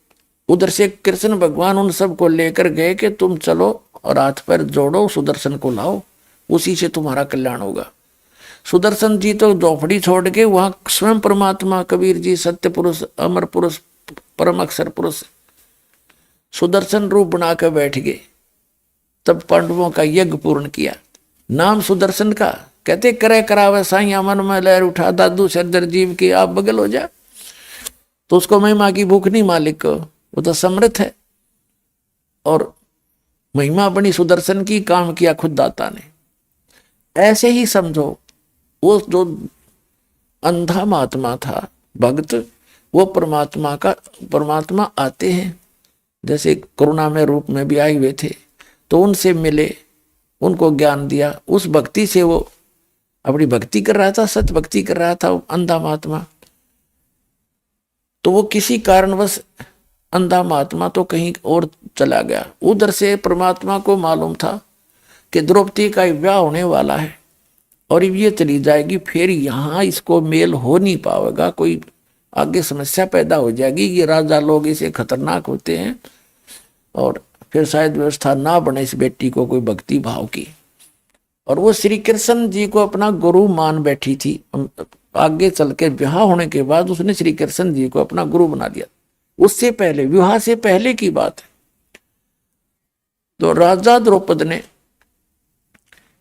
उधर से कृष्ण भगवान उन सबको लेकर गए कि तुम चलो और हाथ पैर जोड़ो, सुदर्शन को लाओ, उसी से तुम्हारा कल्याण होगा। सुदर्शन जी तो झोपड़ी छोड़ के वहां स्वयं परमात्मा कबीर जी सत्य पुरुष, अमर पुरुष, परम अक्षर पुरुष सुदर्शन रूप बना कर बैठ गए। तब पांडवों का यज्ञ पूर्ण किया। नाम सुदर्शन का, कहते करे करावे साइया मन में लहर उठा, दादू सरदर जीव की आप बगल हो जा। तो उसको महिमा की भूख नहीं मालिक को, वो तो समर्थ है। और महिमा बनी सुदर्शन की, काम किया खुद दाता ने। ऐसे ही समझो वो जो अंधा महात्मा था भक्त, वो परमात्मा आते हैं, जैसे करुणा में रूप में भी आए हुए थे, तो उनसे मिले, उनको ज्ञान दिया। उस भक्ति से वो अपनी भक्ति कर रहा था, सच भक्ति कर रहा था अंधा महात्मा। तो वो किसी कारणवश अंधा महात्मा तो कहीं और चला गया। उधर से परमात्मा को मालूम था कि द्रौपदी का विवाह होने वाला है और ये चली जाएगी, फिर यहाँ इसको मेल हो नहीं पाएगा, कोई आगे समस्या पैदा हो जाएगी। ये राजा लोग इसे खतरनाक होते हैं और फिर शायद व्यवस्था ना बने इस बेटी को कोई भक्ति भाव की। और वो श्री कृष्ण जी को अपना गुरु मान बैठी थी। आगे चल के विवाह होने के बाद उसने श्री कृष्ण जी को अपना गुरु बना दिया। उससे पहले, विवाह से पहले की बात है, तो राजा द्रौपद ने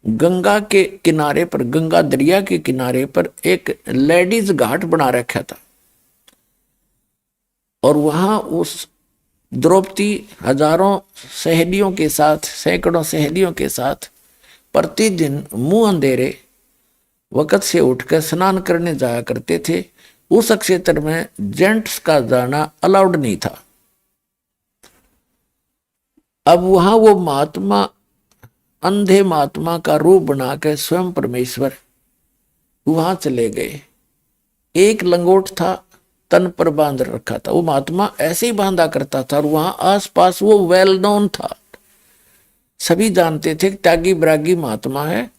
गंगा के किनारे पर, गंगा दरिया के किनारे पर एक लेडीज घाट बना रखा था। और वहां उस द्रौपदी हजारों सहेलियों के साथ, सैकड़ों सहेलियों के साथ प्रतिदिन मुंह अंधेरे वक्त से उठकर स्नान करने जाया करते थे। उस क्षेत्र में जेंट्स का जाना अलाउड नहीं था। अब वहां वो महात्मा, अंधे महात्मा का रूप बनाकर स्वयं परमेश्वर वहां चले गए। एक लंगोट था, तन पर बांध रखा था। वो महात्मा ऐसे ही बांधा करता था और वहां आसपास वो वेल नोन था, सभी जानते थे त्यागी ब्रागी महात्मा है।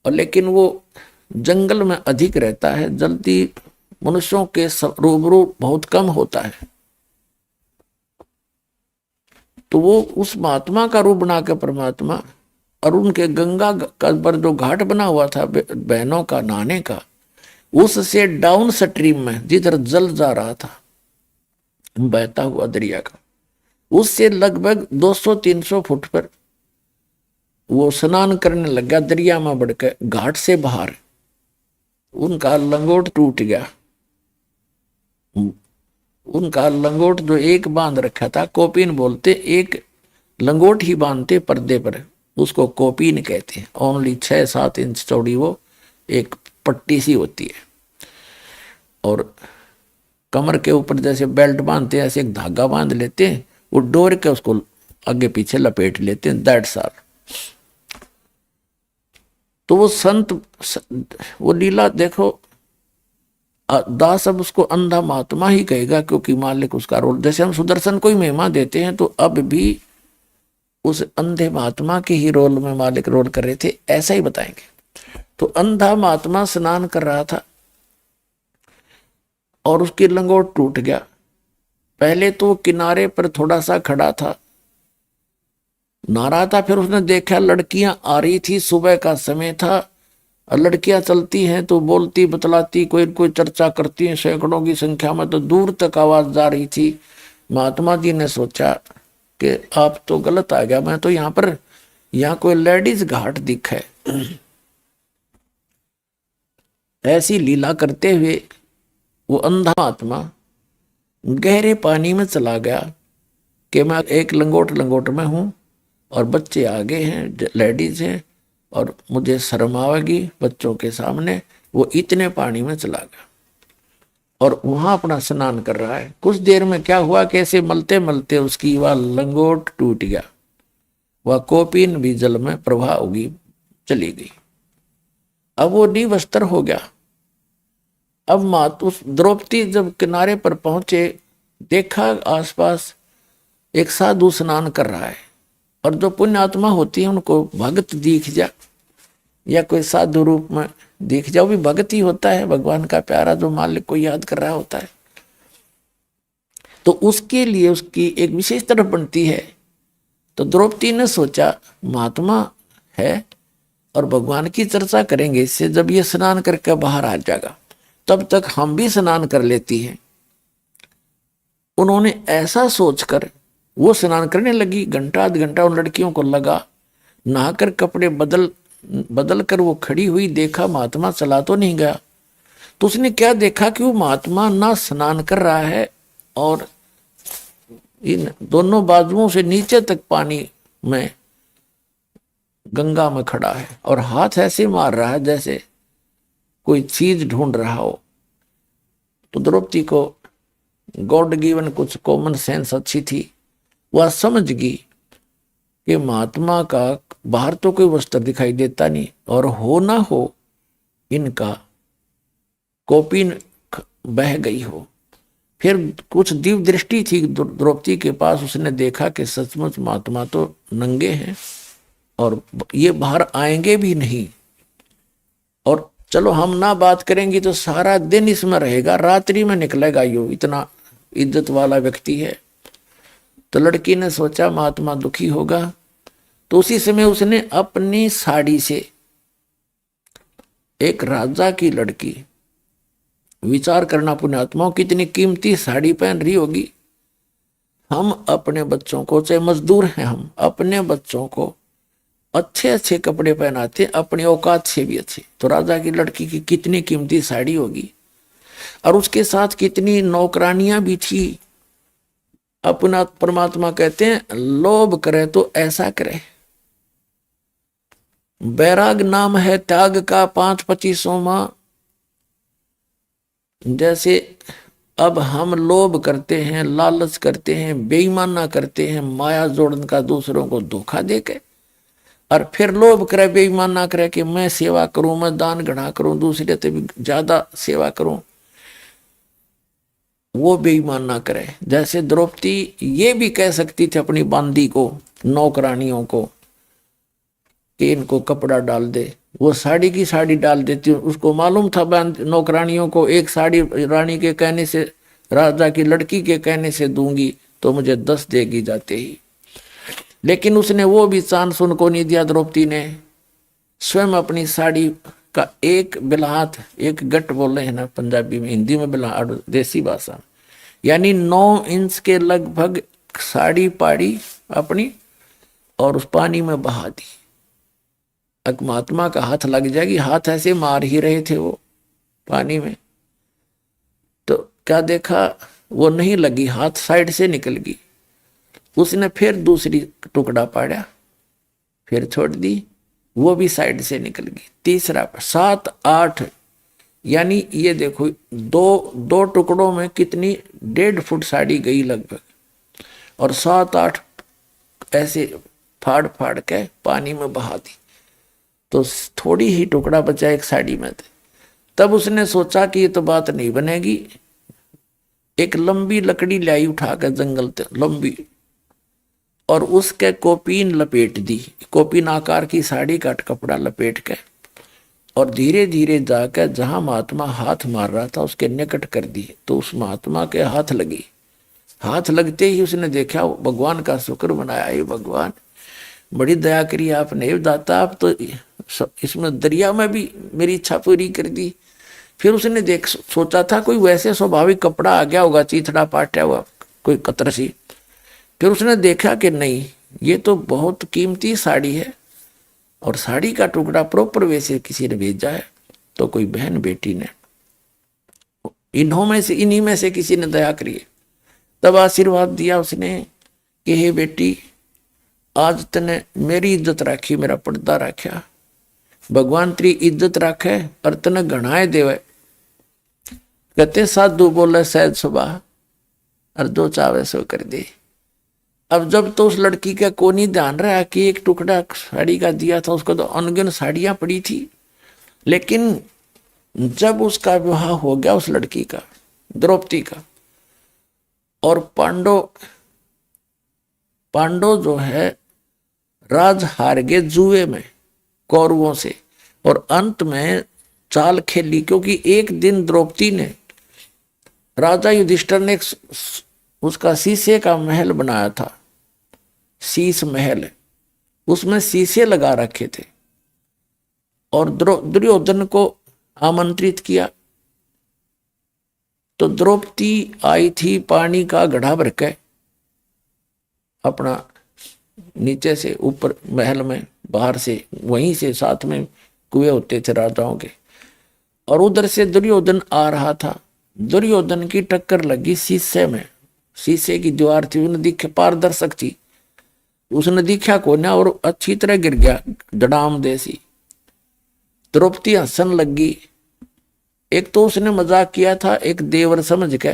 और लेकिन वो जंगल में अधिक रहता है, जल्दी मनुष्यों के रूबरू बहुत कम होता है। तो वो उस महात्मा का रूप बनाकर परमात्मा, और उनके गंगा का पर जो घाट बना हुआ था बहनों का नहाने का, उससे डाउन स्ट्रीम में जिधर जल जा रहा था बहता हुआ दरिया का, उससे लगभग 200-300 फुट पर वो स्नान करने लगा दरिया में बढ़कर घाट से बाहर। उनका लंगोट टूट गया। उनका लंगोट जो एक बांध रखा था, कोपीन बोलते, एक लंगोट ही बांधते पर्दे पर, उसको कोपीन कहते हैं। ओनली 6-7 इंच चौड़ी वो एक पट्टी सी होती है। और कमर के ऊपर जैसे बेल्ट बांधते हैं, ऐसे एक धागा बांध लेते हैं, वो डोर के उसको आगे पीछे लपेट लेते हैं, दैट्स ऑल। तो वो संत, वो लीला देखो, दास अब उसको अंधा महात्मा ही कहेगा, क्योंकि मालिक उसका रोल, जैसे हम सुदर्शन को ही महिमा देते हैं, तो अब भी उस अंधे महात्मा के ही रोल में मालिक रोल कर रहे थे, ऐसा ही बताएंगे। तो अंधा महात्मा स्नान कर रहा था और उसकी लंगोट टूट गया। पहले तो किनारे पर थोड़ा सा खड़ा था, नहा रहा था, फिर उसने देखा लड़कियां आ रही थी, सुबह का समय था, और लड़कियां चलती हैं तो बोलती बतलाती, कोई कोई चर्चा करती हैं, सैकड़ों की संख्या में, तो दूर तक आवाज जा रही थी। महात्मा जी ने सोचा कि आप तो गलत आ गया, मैं तो यहाँ कोई लेडीज घाट दिखा है। ऐसी लीला करते हुए वो अंधा महात्मा गहरे पानी में चला गया कि मैं एक लंगोट में हूं और बच्चे आगे हैं, लेडीज हैं, और मुझे शर्म आवेगी बच्चों के सामने। वो इतने पानी में चला गया और वहां अपना स्नान कर रहा है। कुछ देर में क्या हुआ, कैसे मलते मलते उसकी वह लंगोट टूट गया, वह कोपीन भी जल में प्रवाह होगी चली गई। अब वो निवस्त्र हो गया। अब उस द्रौपदी जब किनारे पर पहुंचे, देखा आसपास एक साधु स्नान कर रहा है, और जो पुण्य आत्मा होती है उनको भगत दिख जा या कोई साधु रूप में दिख जाओ, भी भगत ही होता है, भगवान का प्यारा जो मालिक को याद कर रहा होता है। तो उसके लिए उसकी एक विशेष तरफ बनती है। तो द्रौपदी ने सोचा महात्मा है और भगवान की चर्चा करेंगे इससे। जब ये स्नान करके बाहर आ जाएगा तब तक हम भी स्नान कर लेती हैं। उन्होंने ऐसा सोचकर वो स्नान करने लगी। घंटा आध घंटा उन लड़कियों को लगा। नहाकर कपड़े बदल बदल कर वो खड़ी हुई, देखा महात्मा चला तो नहीं गया। तो उसने क्या देखा कि वो महात्मा ना स्नान कर रहा है और इन दोनों बाजुओं से नीचे तक पानी में, गंगा में खड़ा है और हाथ ऐसे मार रहा है जैसे कोई चीज ढूंढ रहा हो। तो द्रौपदी को गॉड गिवन कुछ कॉमन सेंस अच्छी थी। वह समझ गई कि महात्मा का बाहर तो कोई वस्त्र दिखाई देता नहीं, और हो ना हो इनका कौपीन बह गई हो। फिर कुछ दिव्य दृष्टि थी द्रौपदी के पास। उसने देखा कि सचमुच महात्मा तो नंगे हैं और ये बाहर आएंगे भी नहीं। और चलो हम ना बात करेंगे तो सारा दिन इसमें रहेगा, रात्रि में निकलेगा, यो इतना इज्जत वाला व्यक्ति है। तो लड़की ने सोचा महात्मा दुखी होगा। तो उसी समय उसने अपनी साड़ी से, एक राजा की लड़की, विचार करना पुण्यात्माओं कितनी कीमती साड़ी पहन रही होगी। हम अपने बच्चों को, चाहे मजदूर हैं, हम अपने बच्चों को अच्छे अच्छे कपड़े पहनाते, अपनी औकात से भी अच्छे। तो राजा की लड़की की कितनी कीमती साड़ी होगी, और उसके साथ कितनी नौकरानियां भी थी। अपना परमात्मा कहते हैं लोभ करे तो ऐसा करे। बैराग नाम है त्याग का 5-25 माह। जैसे अब हम लोभ करते हैं, लालच करते हैं, बेईमाना करते हैं, माया जोड़न का दूसरों को धोखा देके, और फिर लोभ करे, बेईमाना करे कि मैं सेवा करूं, मैं दान घड़ा करूं, दूसरे से भी ज्यादा सेवा करूं, वो बेईमान ना करे। जैसे द्रौपदी ये भी कह सकती थी अपनी बांदी को, नौकरानियों को, कि इनको कपड़ा डाल दे। वो साड़ी की साड़ी डाल देती। उसको मालूम था नौकरानियों को, एक साड़ी रानी के कहने से, राजा की लड़की के कहने से दूंगी तो मुझे 10 देगी जाते ही। लेकिन उसने वो भी चांस उनको नहीं दिया। द्रौपदी ने स्वयं अपनी साड़ी का एक बिलाहात, एक गट बोले हैं ना पंजाबी में, हिंदी में बिलाहाट देसी भाषा, यानी 9 इंच के लगभग साड़ी पाड़ी अपनी और उस पानी में बहा दी। अब महात्मा का हाथ लग जाएगी, हाथ ऐसे मार ही रहे थे वो पानी में। तो क्या देखा, वो नहीं लगी, हाथ साइड से निकल गई। उसने फिर दूसरी टुकड़ा पाड़ा, फिर छोड़ दी, वो भी साइड से निकल गई। तीसरा 7-8, यानी ये देखो दो टुकड़ों में कितनी 1.5 फुट साड़ी गई लगभग, और 7-8 ऐसे फाड़ फाड़ के पानी में बहा दी। तो थोड़ी ही टुकड़ा बचा एक साड़ी में। तब उसने सोचा कि ये तो बात नहीं बनेगी। एक लंबी लकड़ी लाई उठा कर जंगल से, लंबी, और उसके कोपीन लपेट दी। कोपीन आकार की साड़ी का कपड़ा लपेट के, और धीरे धीरे जाकर जहां महात्मा हाथ मार रहा था उसके निकट कर दी। तो उस महात्मा के हाथ लगी। हाथ लगते ही उसने देखा, भगवान का शुक्र मनाया, ये भगवान बड़ी दया करी आपने, दाता आप तो इसमें दरिया में भी मेरी इच्छा पूरी कर दी। फिर उसने सोचा था कोई वैसे स्वाभाविक कपड़ा आ गया होगा, चीथड़ा पाटा हुआ कोई कतर सी। फिर उसने देखा कि नहीं, ये तो बहुत कीमती साड़ी है, और साड़ी का टुकड़ा प्रॉपर वैसे किसी ने भेजा है। तो कोई बहन बेटी ने, इन्हीं में से किसी ने दया करी। तब आशीर्वाद दिया उसने कि हे बेटी, आज तने मेरी इज्जत राखी, मेरा पर्दा रखा, भगवान तेरी इज्जत राखे और तने घणाए देवे। कहते साधु बोले सहज सुबह, और जो चावे सो कर दे। अब जब तो उस लड़की का को नहीं ध्यान रहा कि एक टुकड़ा साड़ी का दिया था, उसको तो अनगिन साड़ियां पड़ी थी। लेकिन जब उसका विवाह हो गया उस लड़की का, द्रौपदी का, और पांडव जो है राज हार गए जुए में कौरवों से, और अंत में चाल खेली। क्योंकि एक दिन द्रौपदी ने, राजा युधिष्ठिर ने उसका शीशे का महल बनाया था, शीश महल, उसमें शीशे लगा रखे थे। और दुर्योधन को आमंत्रित किया। तो द्रौपदी आई थी पानी का घड़ा भर के अपना नीचे से ऊपर महल में, बाहर से वहीं से साथ में कुएं होते थे राजाओं के, और उधर से दुर्योधन आ रहा था। दुर्योधन की टक्कर लगी शीशे में, शीशे की दीवार थी, उसने दिखे पारदर्शक थी, उसने दिखा को ना और अच्छी तरह गिर गया डडाम देसी। द्रौपदी हंसन लगी। एक तो उसने मजाक किया था एक देवर समझ के,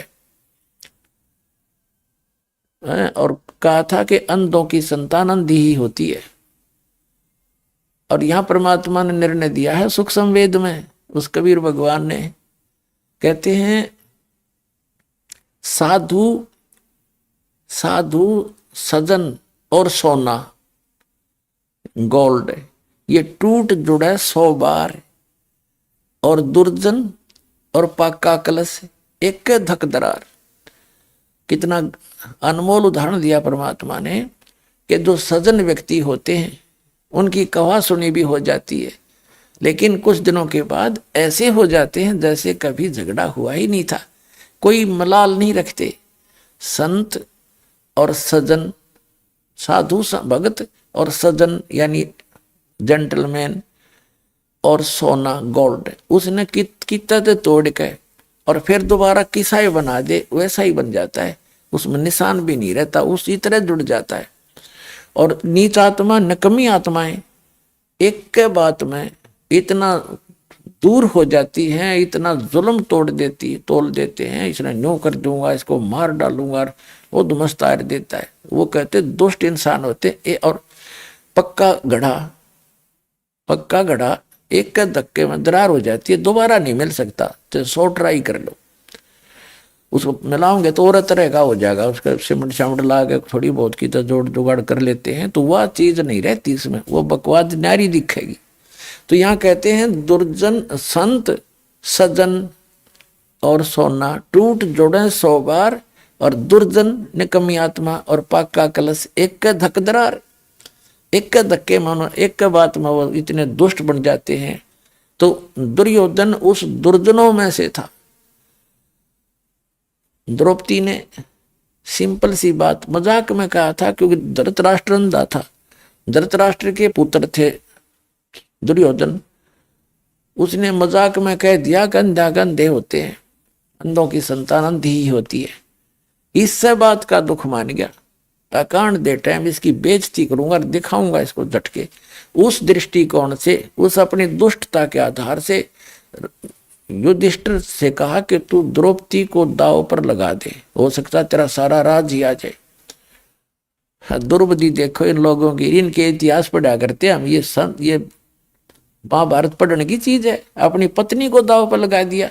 और कहा था कि अंधों की संतान अंधी ही होती है। और यहां परमात्मा ने निर्णय दिया है सुख संवेद में, उस कबीर भगवान ने कहते हैं साधु साधु सजन और सोना गोल्ड ये टूट जुड़े 100 बार, और दुर्जन और पाका कलश एक धक दरार। कितना अनमोल उदाहरण दिया परमात्मा ने कि जो सजन व्यक्ति होते हैं उनकी कहा सुनी भी हो जाती है, लेकिन कुछ दिनों के बाद ऐसे हो जाते हैं जैसे कभी झगड़ा हुआ ही नहीं था, कोई मलाल नहीं रखते। संत और सजन, साधु भगत और सजन यानी जेंटलमैन, और सोना गोल्ड उसने कितना तोड़ के और फिर दोबारा किसा ही बना दे वैसा ही बन जाता है, उसमें निशान भी नहीं रहता, उसी तरह जुड़ जाता है। और नीच आत्मा नकमी आत्माएं एक के बात में इतना दूर हो जाती हैं, इतना जुल्म तोड़ देते हैं, इसने न्यू कर दूंगा, इसको मार डालूंगा, वो धुमस्तार देता है। वो कहते दुष्ट इंसान होते। और पक्का घड़ा एक के धक्के में दरार हो जाती है, दोबारा नहीं मिल सकता, तो 100 ट्राई कर लो। उसको मिलाओगे तो और तरह का हो जाएगा, उसका सिमट शामट ला के थोड़ी बहुत की तो जोड़ जुगाड़ कर लेते हैं, तो वह चीज नहीं रहती इसमें, वो बकवास नारी दिखेगी। तो यहाँ कहते हैं दुर्जन संत सजन और सोना टूट जोड़े 100 बार, और दुर्जन निकम्मी आत्मा और पाका कलश एक के धक दरार। एक के धक्के में, एक के बात में वो इतने दुष्ट बन जाते हैं। तो दुर्योधन उस दुर्जनों में से था। द्रौपदी ने सिंपल सी बात मजाक में कहा था, क्योंकि धृतराष्ट्र अंधा था, धृतराष्ट्र के पुत्र थे दुर्योधन, उसने मजाक में कह दिया कि अंधा अंधे होते हैं, अंधों की संतान अंधी ही होती है। इससे बात का दुख मान गया, अकांड दे टाइम इसकी बेइज्जती करूंगा, दिखाऊंगा इसको झटके। उस दृष्टिकोण से, उस अपनी दुष्टता के आधार से युधिष्ठिर से कहा कि तू द्रौपदी को दाव पर लगा दे, हो सकता तेरा सारा राज ही आ जाए। द्रौपदी देखो इन लोगों की, इनके इतिहास पढ़ा करते हम, ये महाभारत पढ़ने की चीज है। अपनी पत्नी को दाव पर लगा दिया,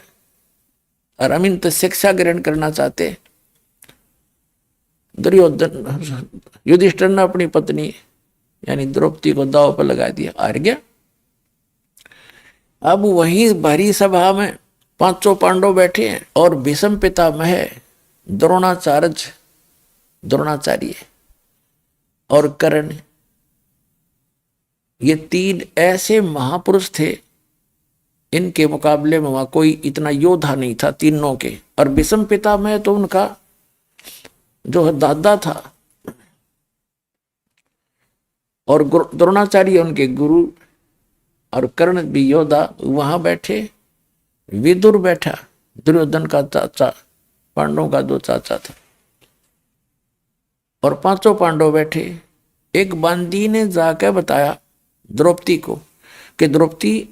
और हम इन तो शिक्षा ग्रहण करना चाहते। दुर्योधन युधिष्ठिर ने अपनी पत्नी यानी द्रौपदी को दाव पर लगा दिया, हार गया। अब वहीं भरी सभा में 500 पांडव बैठे हैं, और भीष्म पितामह द्रोणाचार्य और कर्ण, ये 3 ऐसे महापुरुष थे, इनके मुकाबले में वहां कोई इतना योद्धा नहीं था तीनों के। और भीष्म पितामह तो उनका जो दादा था, और द्रोणाचार्य उनके गुरु, और कर्ण भी योद्धा। वहां बैठे विदुर बैठा, दुर्योधन का चाचा, पांडवों का 2 चाचा था, और 500 पांडव बैठे। एक बांदी ने जाकर बताया द्रौपदी को कि द्रौपदी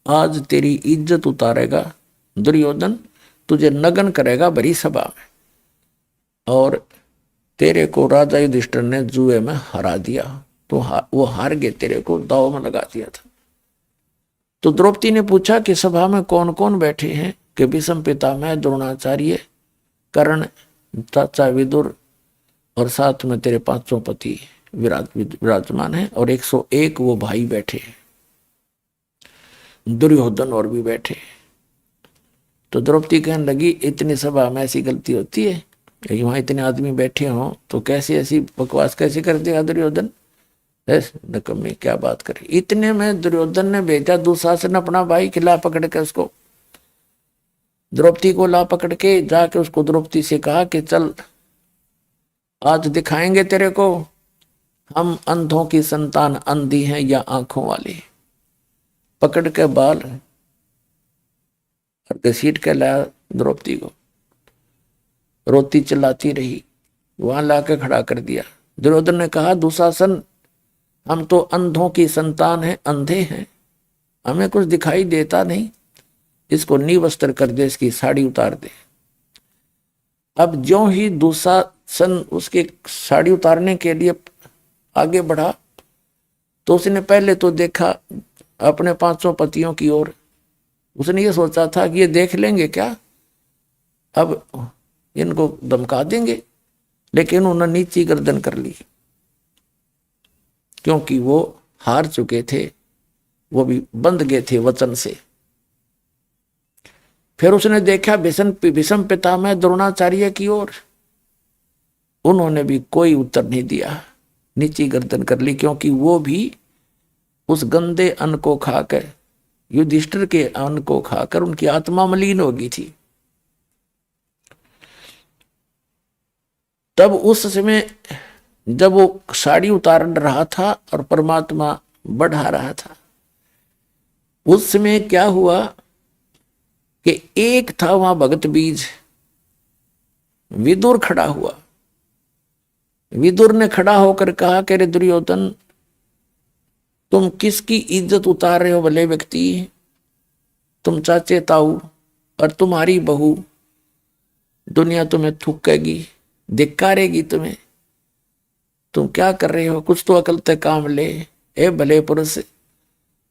आज तेरी इज्जत उतारेगा दुर्योधन, तुझे नग्न करेगा भरी सभा में, और तेरे को राजा युधिष्ठिर ने जुए में हरा दिया, तो वो हार गए, तेरे को दाव में लगा दिया था। तो द्रौपदी ने पूछा कि सभा में कौन कौन बैठे हैं, कि भीष्म पितामह, द्रोणाचार्य, कर्ण, चाचा विदुर, और साथ में तेरे 500 पति विराजमान है, और 101 वो भाई बैठे हैं, दुर्योधन और भी बैठे। तो द्रौपदी कहने लगी इतनी सभा में ऐसी गलती होती है, वहां इतने आदमी बैठे हों तो कैसे ऐसी बकवास कैसे कर देगा दुर्योधन। निकम्मी क्या बात करी। इतने में दुर्योधन ने भेजा दुशासन अपना भाई खिला पकड़ के उसको, द्रौपदी को ला पकड़ के जाके उसको द्रौपदी से कहा कि चल आज दिखाएंगे तेरे को हम अंधों की संतान अंधी हैं या आंखों वाली। पकड़ के बाल घसीट के लाया द्रौपदी को, रोती चिल्लाती रही, वहां लाके खड़ा कर दिया। दुर्योधन ने कहा दुशासन हम तो अंधों की संतान हैं, अंधे हैं, हमें कुछ दिखाई देता नहीं, इसको निवस्त्र कर दे, इसकी साड़ी उतार दे। अब ज्यों ही दुशासन उसके साड़ी उतारने के लिए आगे बढ़ा तो उसने पहले तो देखा अपने 500 पतियों की ओर। उसने ये सोचा था कि ये देख लेंगे क्या, अब इनको धमका देंगे, लेकिन उन्होंने नीची गर्दन कर ली क्योंकि वो हार चुके थे, वो भी बंध गए थे वचन से। फिर उसने देखा भीष्म पितामह द्रोणाचार्य की ओर, उन्होंने भी कोई उत्तर नहीं दिया, नीची गर्दन कर ली, क्योंकि वो भी उस गंदे अन्न को खाकर, युधिष्ठिर के अन्न को खाकर उनकी आत्मा मलिन हो गई थी। तब उस समय जब वो साड़ी उतार रहा था और परमात्मा बढ़ा रहा था, उस समय क्या हुआ कि एक था वहां भगत बीज, विदुर खड़ा हुआ। विदुर ने खड़ा होकर कहा कि रे दुर्योधन, तुम किसकी इज्जत उतार रहे हो भले व्यक्ति, तुम चाचे ताऊ और तुम्हारी बहू, दुनिया तुम्हें थूकेगी, धिक्कारेगी तुम्हें, तुम क्या कर रहे हो, कुछ तो अकल ते काम ले ए भले पुरुष।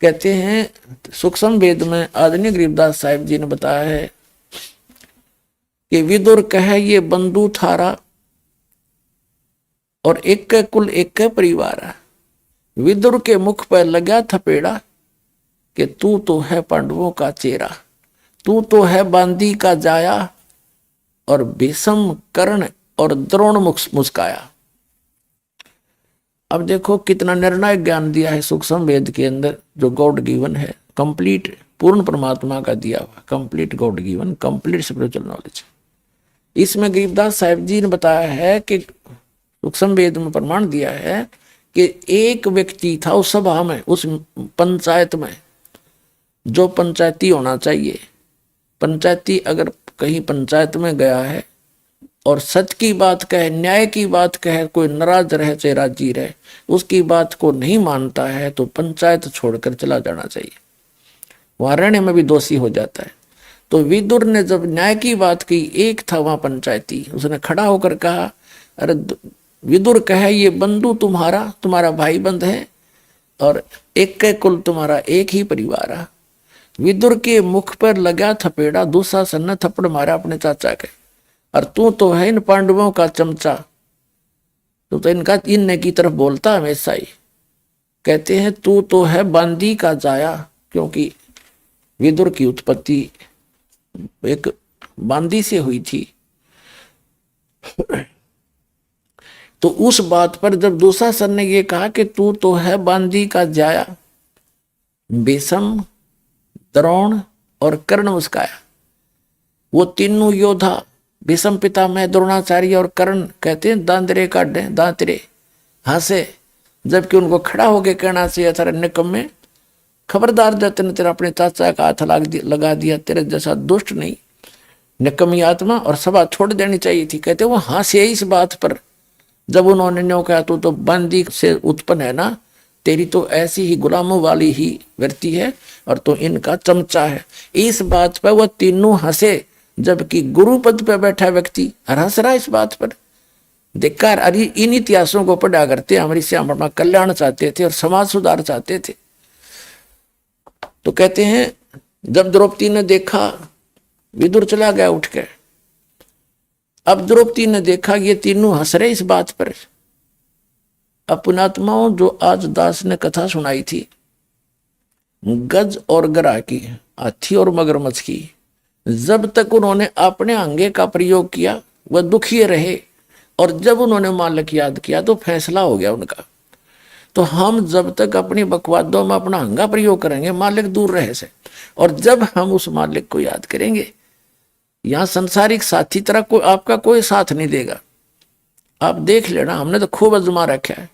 कहते हैं सूक्ष्म वेद में आदरणीय गरीबदास साहिब जी ने बताया है कि विदुर कहे ये बंधु थारा और एक के कुल एक के परिवार। विदुर के मुख पर लगा थपेड़ा कि तू तो है पांडवों का चेहरा, तू तो है बांदी का जाया। और भीष्म कर्ण और द्रोण मुस्काया। अब देखो कितना निर्णायक ज्ञान दिया है सूक्ष्म वेद के अंदर, जो गॉड गिवन है, कंप्लीट पूर्ण परमात्मा का दिया हुआ, complete God given, complete spiritual knowledge. इसमें गरीबदास साहिब जी ने बताया है कि सूक्ष्म वेद में प्रमाण दिया है कि एक व्यक्ति था उस सभा में, उस पंचायत में, जो पंचायती होना चाहिए। पंचायती अगर कहीं पंचायत में गया है और सच की बात कहे, न्याय की बात कहे, कोई नाराज रहे चाहे राजी रहे, उसकी बात को नहीं मानता है तो पंचायत छोड़कर चला जाना चाहिए, वहां रहने में भी दोषी हो जाता है। तो विदुर ने जब न्याय की बात की, एक था वहां पंचायती, उसने खड़ा होकर कहा, अरे विदुर कहे ये बंधु तुम्हारा भाई बंध है और एक के कुल तुम्हारा एक ही परिवार है। विदुर के मुख पर लगा थपेड़ा, दुशासन ने थप्पड़ मारा अपने चाचा के, और तू तो है इन पांडवों का चमचा, तू तो इनका इनने की तरफ बोलता हमेशा ही। कहते हैं तू तो है बांदी का जाया, क्योंकि विदुर की उत्पत्ति एक बांदी से हुई थी। तो उस बात पर जब दुशासन ने ये कहा कि तू तो है बांदी का जाया, भीष्म, द्रोण और कर्ण मुस्काया। वो तीनों योद्धा भीष्म पितामह, द्रोणाचार्य और कर्ण, कहते हैं दांतरे काटे, दांतरे हंसे, जबकि उनको खड़ा होकर कहना चाहिए था, निकम्मे खबरदार जब तेने तेरा अपने चाचा का हाथ लगा दिया, तेरे जैसा दुष्ट नहीं, निकम्मी आत्मा, और सभा छोड़ देनी चाहिए थी। कहते वो हंसे इस बात पर, जब उन्होंने न्यों कहा तू तो बंदी से उत्पन्न है ना, तेरी तो ऐसी ही गुलामों वाली ही वृत्ति है और तो इनका चमचा है। इस बात पर वह तीनों हंसे, जबकि गुरु पद पर बैठा व्यक्ति हंस रहा इस बात पर। धिक्कार। अरे इन इतिहासों को पढ़ा करते, हमारी श्याम अपना कल्याण चाहते थे और समाज सुधार चाहते थे। तो कहते हैं जब द्रौपदी ने देखा, विदुर चला गया उठ के, अब द्रौपदी ने देखा ये तीनों हंस रहे इस बात पर। अब पुणात्माओं, जो आज दास ने कथा सुनाई थी गज और गरा की, हाथी और मगरमच्छ की, जब तक उन्होंने अपने अंगे का प्रयोग किया वह दुखी रहे, और जब उन्होंने मालक याद किया तो फैसला हो गया उनका। तो हम जब तक अपनी बकवादों में अपना हंगा प्रयोग करेंगे मालिक दूर रहे से, और जब हम उस मालिक को याद करेंगे, यहां संसारिक साथी तरह कोई आपका कोई साथ नहीं देगा। आप देख लेना, हमने तो खूब आजमा रखा है।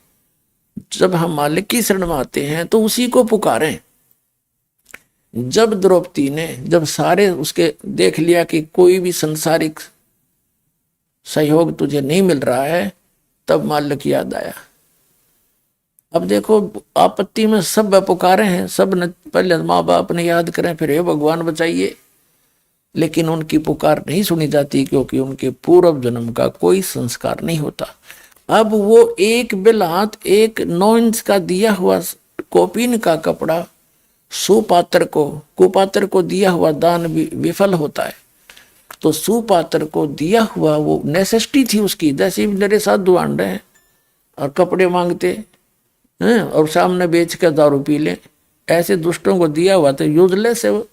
जब हम मालिक की शरण में आते हैं तो उसी को पुकारें। जब द्रौपदी ने जब सारे उसके देख लिया कि कोई भी संसारिक सहयोग तुझे नहीं मिल रहा है, तब मालिक याद आया। अब देखो आपत्ति में सब पुकारे हैं, सब ने पहले माँ बाप ने याद करें, फिर हे भगवान बचाइए, लेकिन उनकी पुकार नहीं सुनी जाती क्योंकि उनके पूर्व जन्म का कोई संस्कार नहीं होता। अब वो एक बिलहात 1 9 इंच का दिया हुआ कोपीन का कपड़ा सुपात्र को कुपात्र को दिया हुआ दान भी विफल होता है। तो सुपात्र को दिया हुआ वो नेसेसिटी थी उसकी, जैसे मेरे साधु आंड रहे हैं और कपड़े मांगते हैं और सामने बेच कर दारू पी ले, ऐसे दुष्टों को दिया हुआ तो यूजलेस है वो।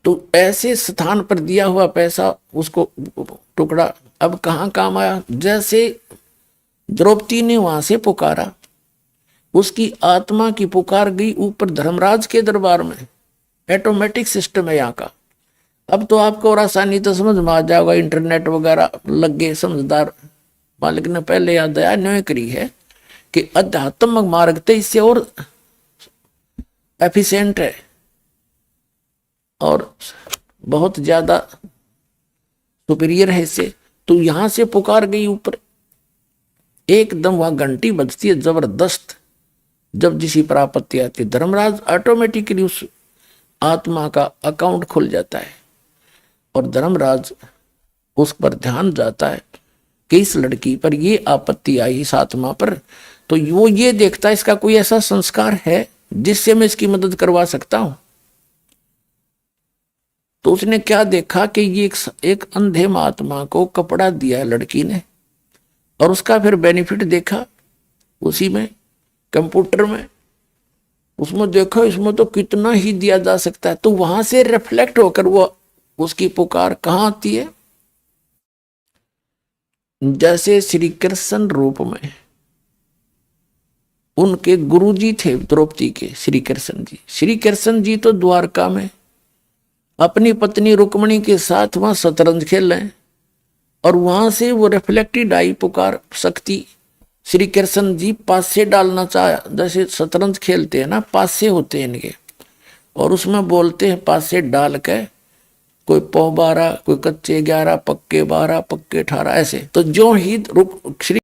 तो ऐसे स्थान पर दिया हुआ पैसा उसको टुकड़ा अब कहाँ काम आया। जैसे द्रौपदी ने वहां से पुकारा, उसकी आत्मा की पुकार गई ऊपर धर्मराज के दरबार में। ऑटोमेटिक सिस्टम है यहाँ का। अब तो आपको और आसानी तो समझ में आ जाएगा, इंटरनेट वगैरह लग गए, समझदार मालिक ने पहले याद आया न्याय करी है कि आध्यात्मिक मार्ग तो इससे और एफिशिएंट है और बहुत ज्यादा सुपीरियर है इससे। तो यहां से पुकार गई ऊपर, एकदम वहां घंटी बजती है जबरदस्त। जब जिसी पर आपत्ति आती है, धर्मराज ऑटोमेटिकली उस आत्मा का अकाउंट खुल जाता है और धर्मराज उस पर ध्यान जाता है कि इस लड़की पर ये आपत्ति आई, इस आत्मा पर, तो वो ये देखता है इसका कोई ऐसा संस्कार है जिससे मैं इसकी मदद करवा सकता हूं। तो उसने क्या देखा कि ये एक अंधे महात्मा को कपड़ा दिया लड़की ने, और उसका फिर बेनिफिट देखा उसी में कंप्यूटर में, उसमें देखा इसमें तो कितना ही दिया जा सकता है। तो वहां से रिफ्लेक्ट होकर वो उसकी पुकार कहाँ आती है। जैसे श्री कृष्ण रूप में उनके गुरुजी थे द्रौपदी के, श्री कृष्ण जी। श्री कृष्ण जी तो द्वारका में अपनी पत्नी रुक्मणी के साथ वहां शतरंज खेल रहे हैं और वहां से वो रिफ्लेक्टेड आई पुकार शक्ति। श्री कृष्ण जी पासे डालना चाहा, जैसे शतरंज खेलते हैं ना, पासे होते हैं इनके, और उसमें बोलते हैं पासे डाल के कोई पौ 12, कोई कच्चे 11, पक्के 12, पक्के 18, ऐसे। तो जो ही श्री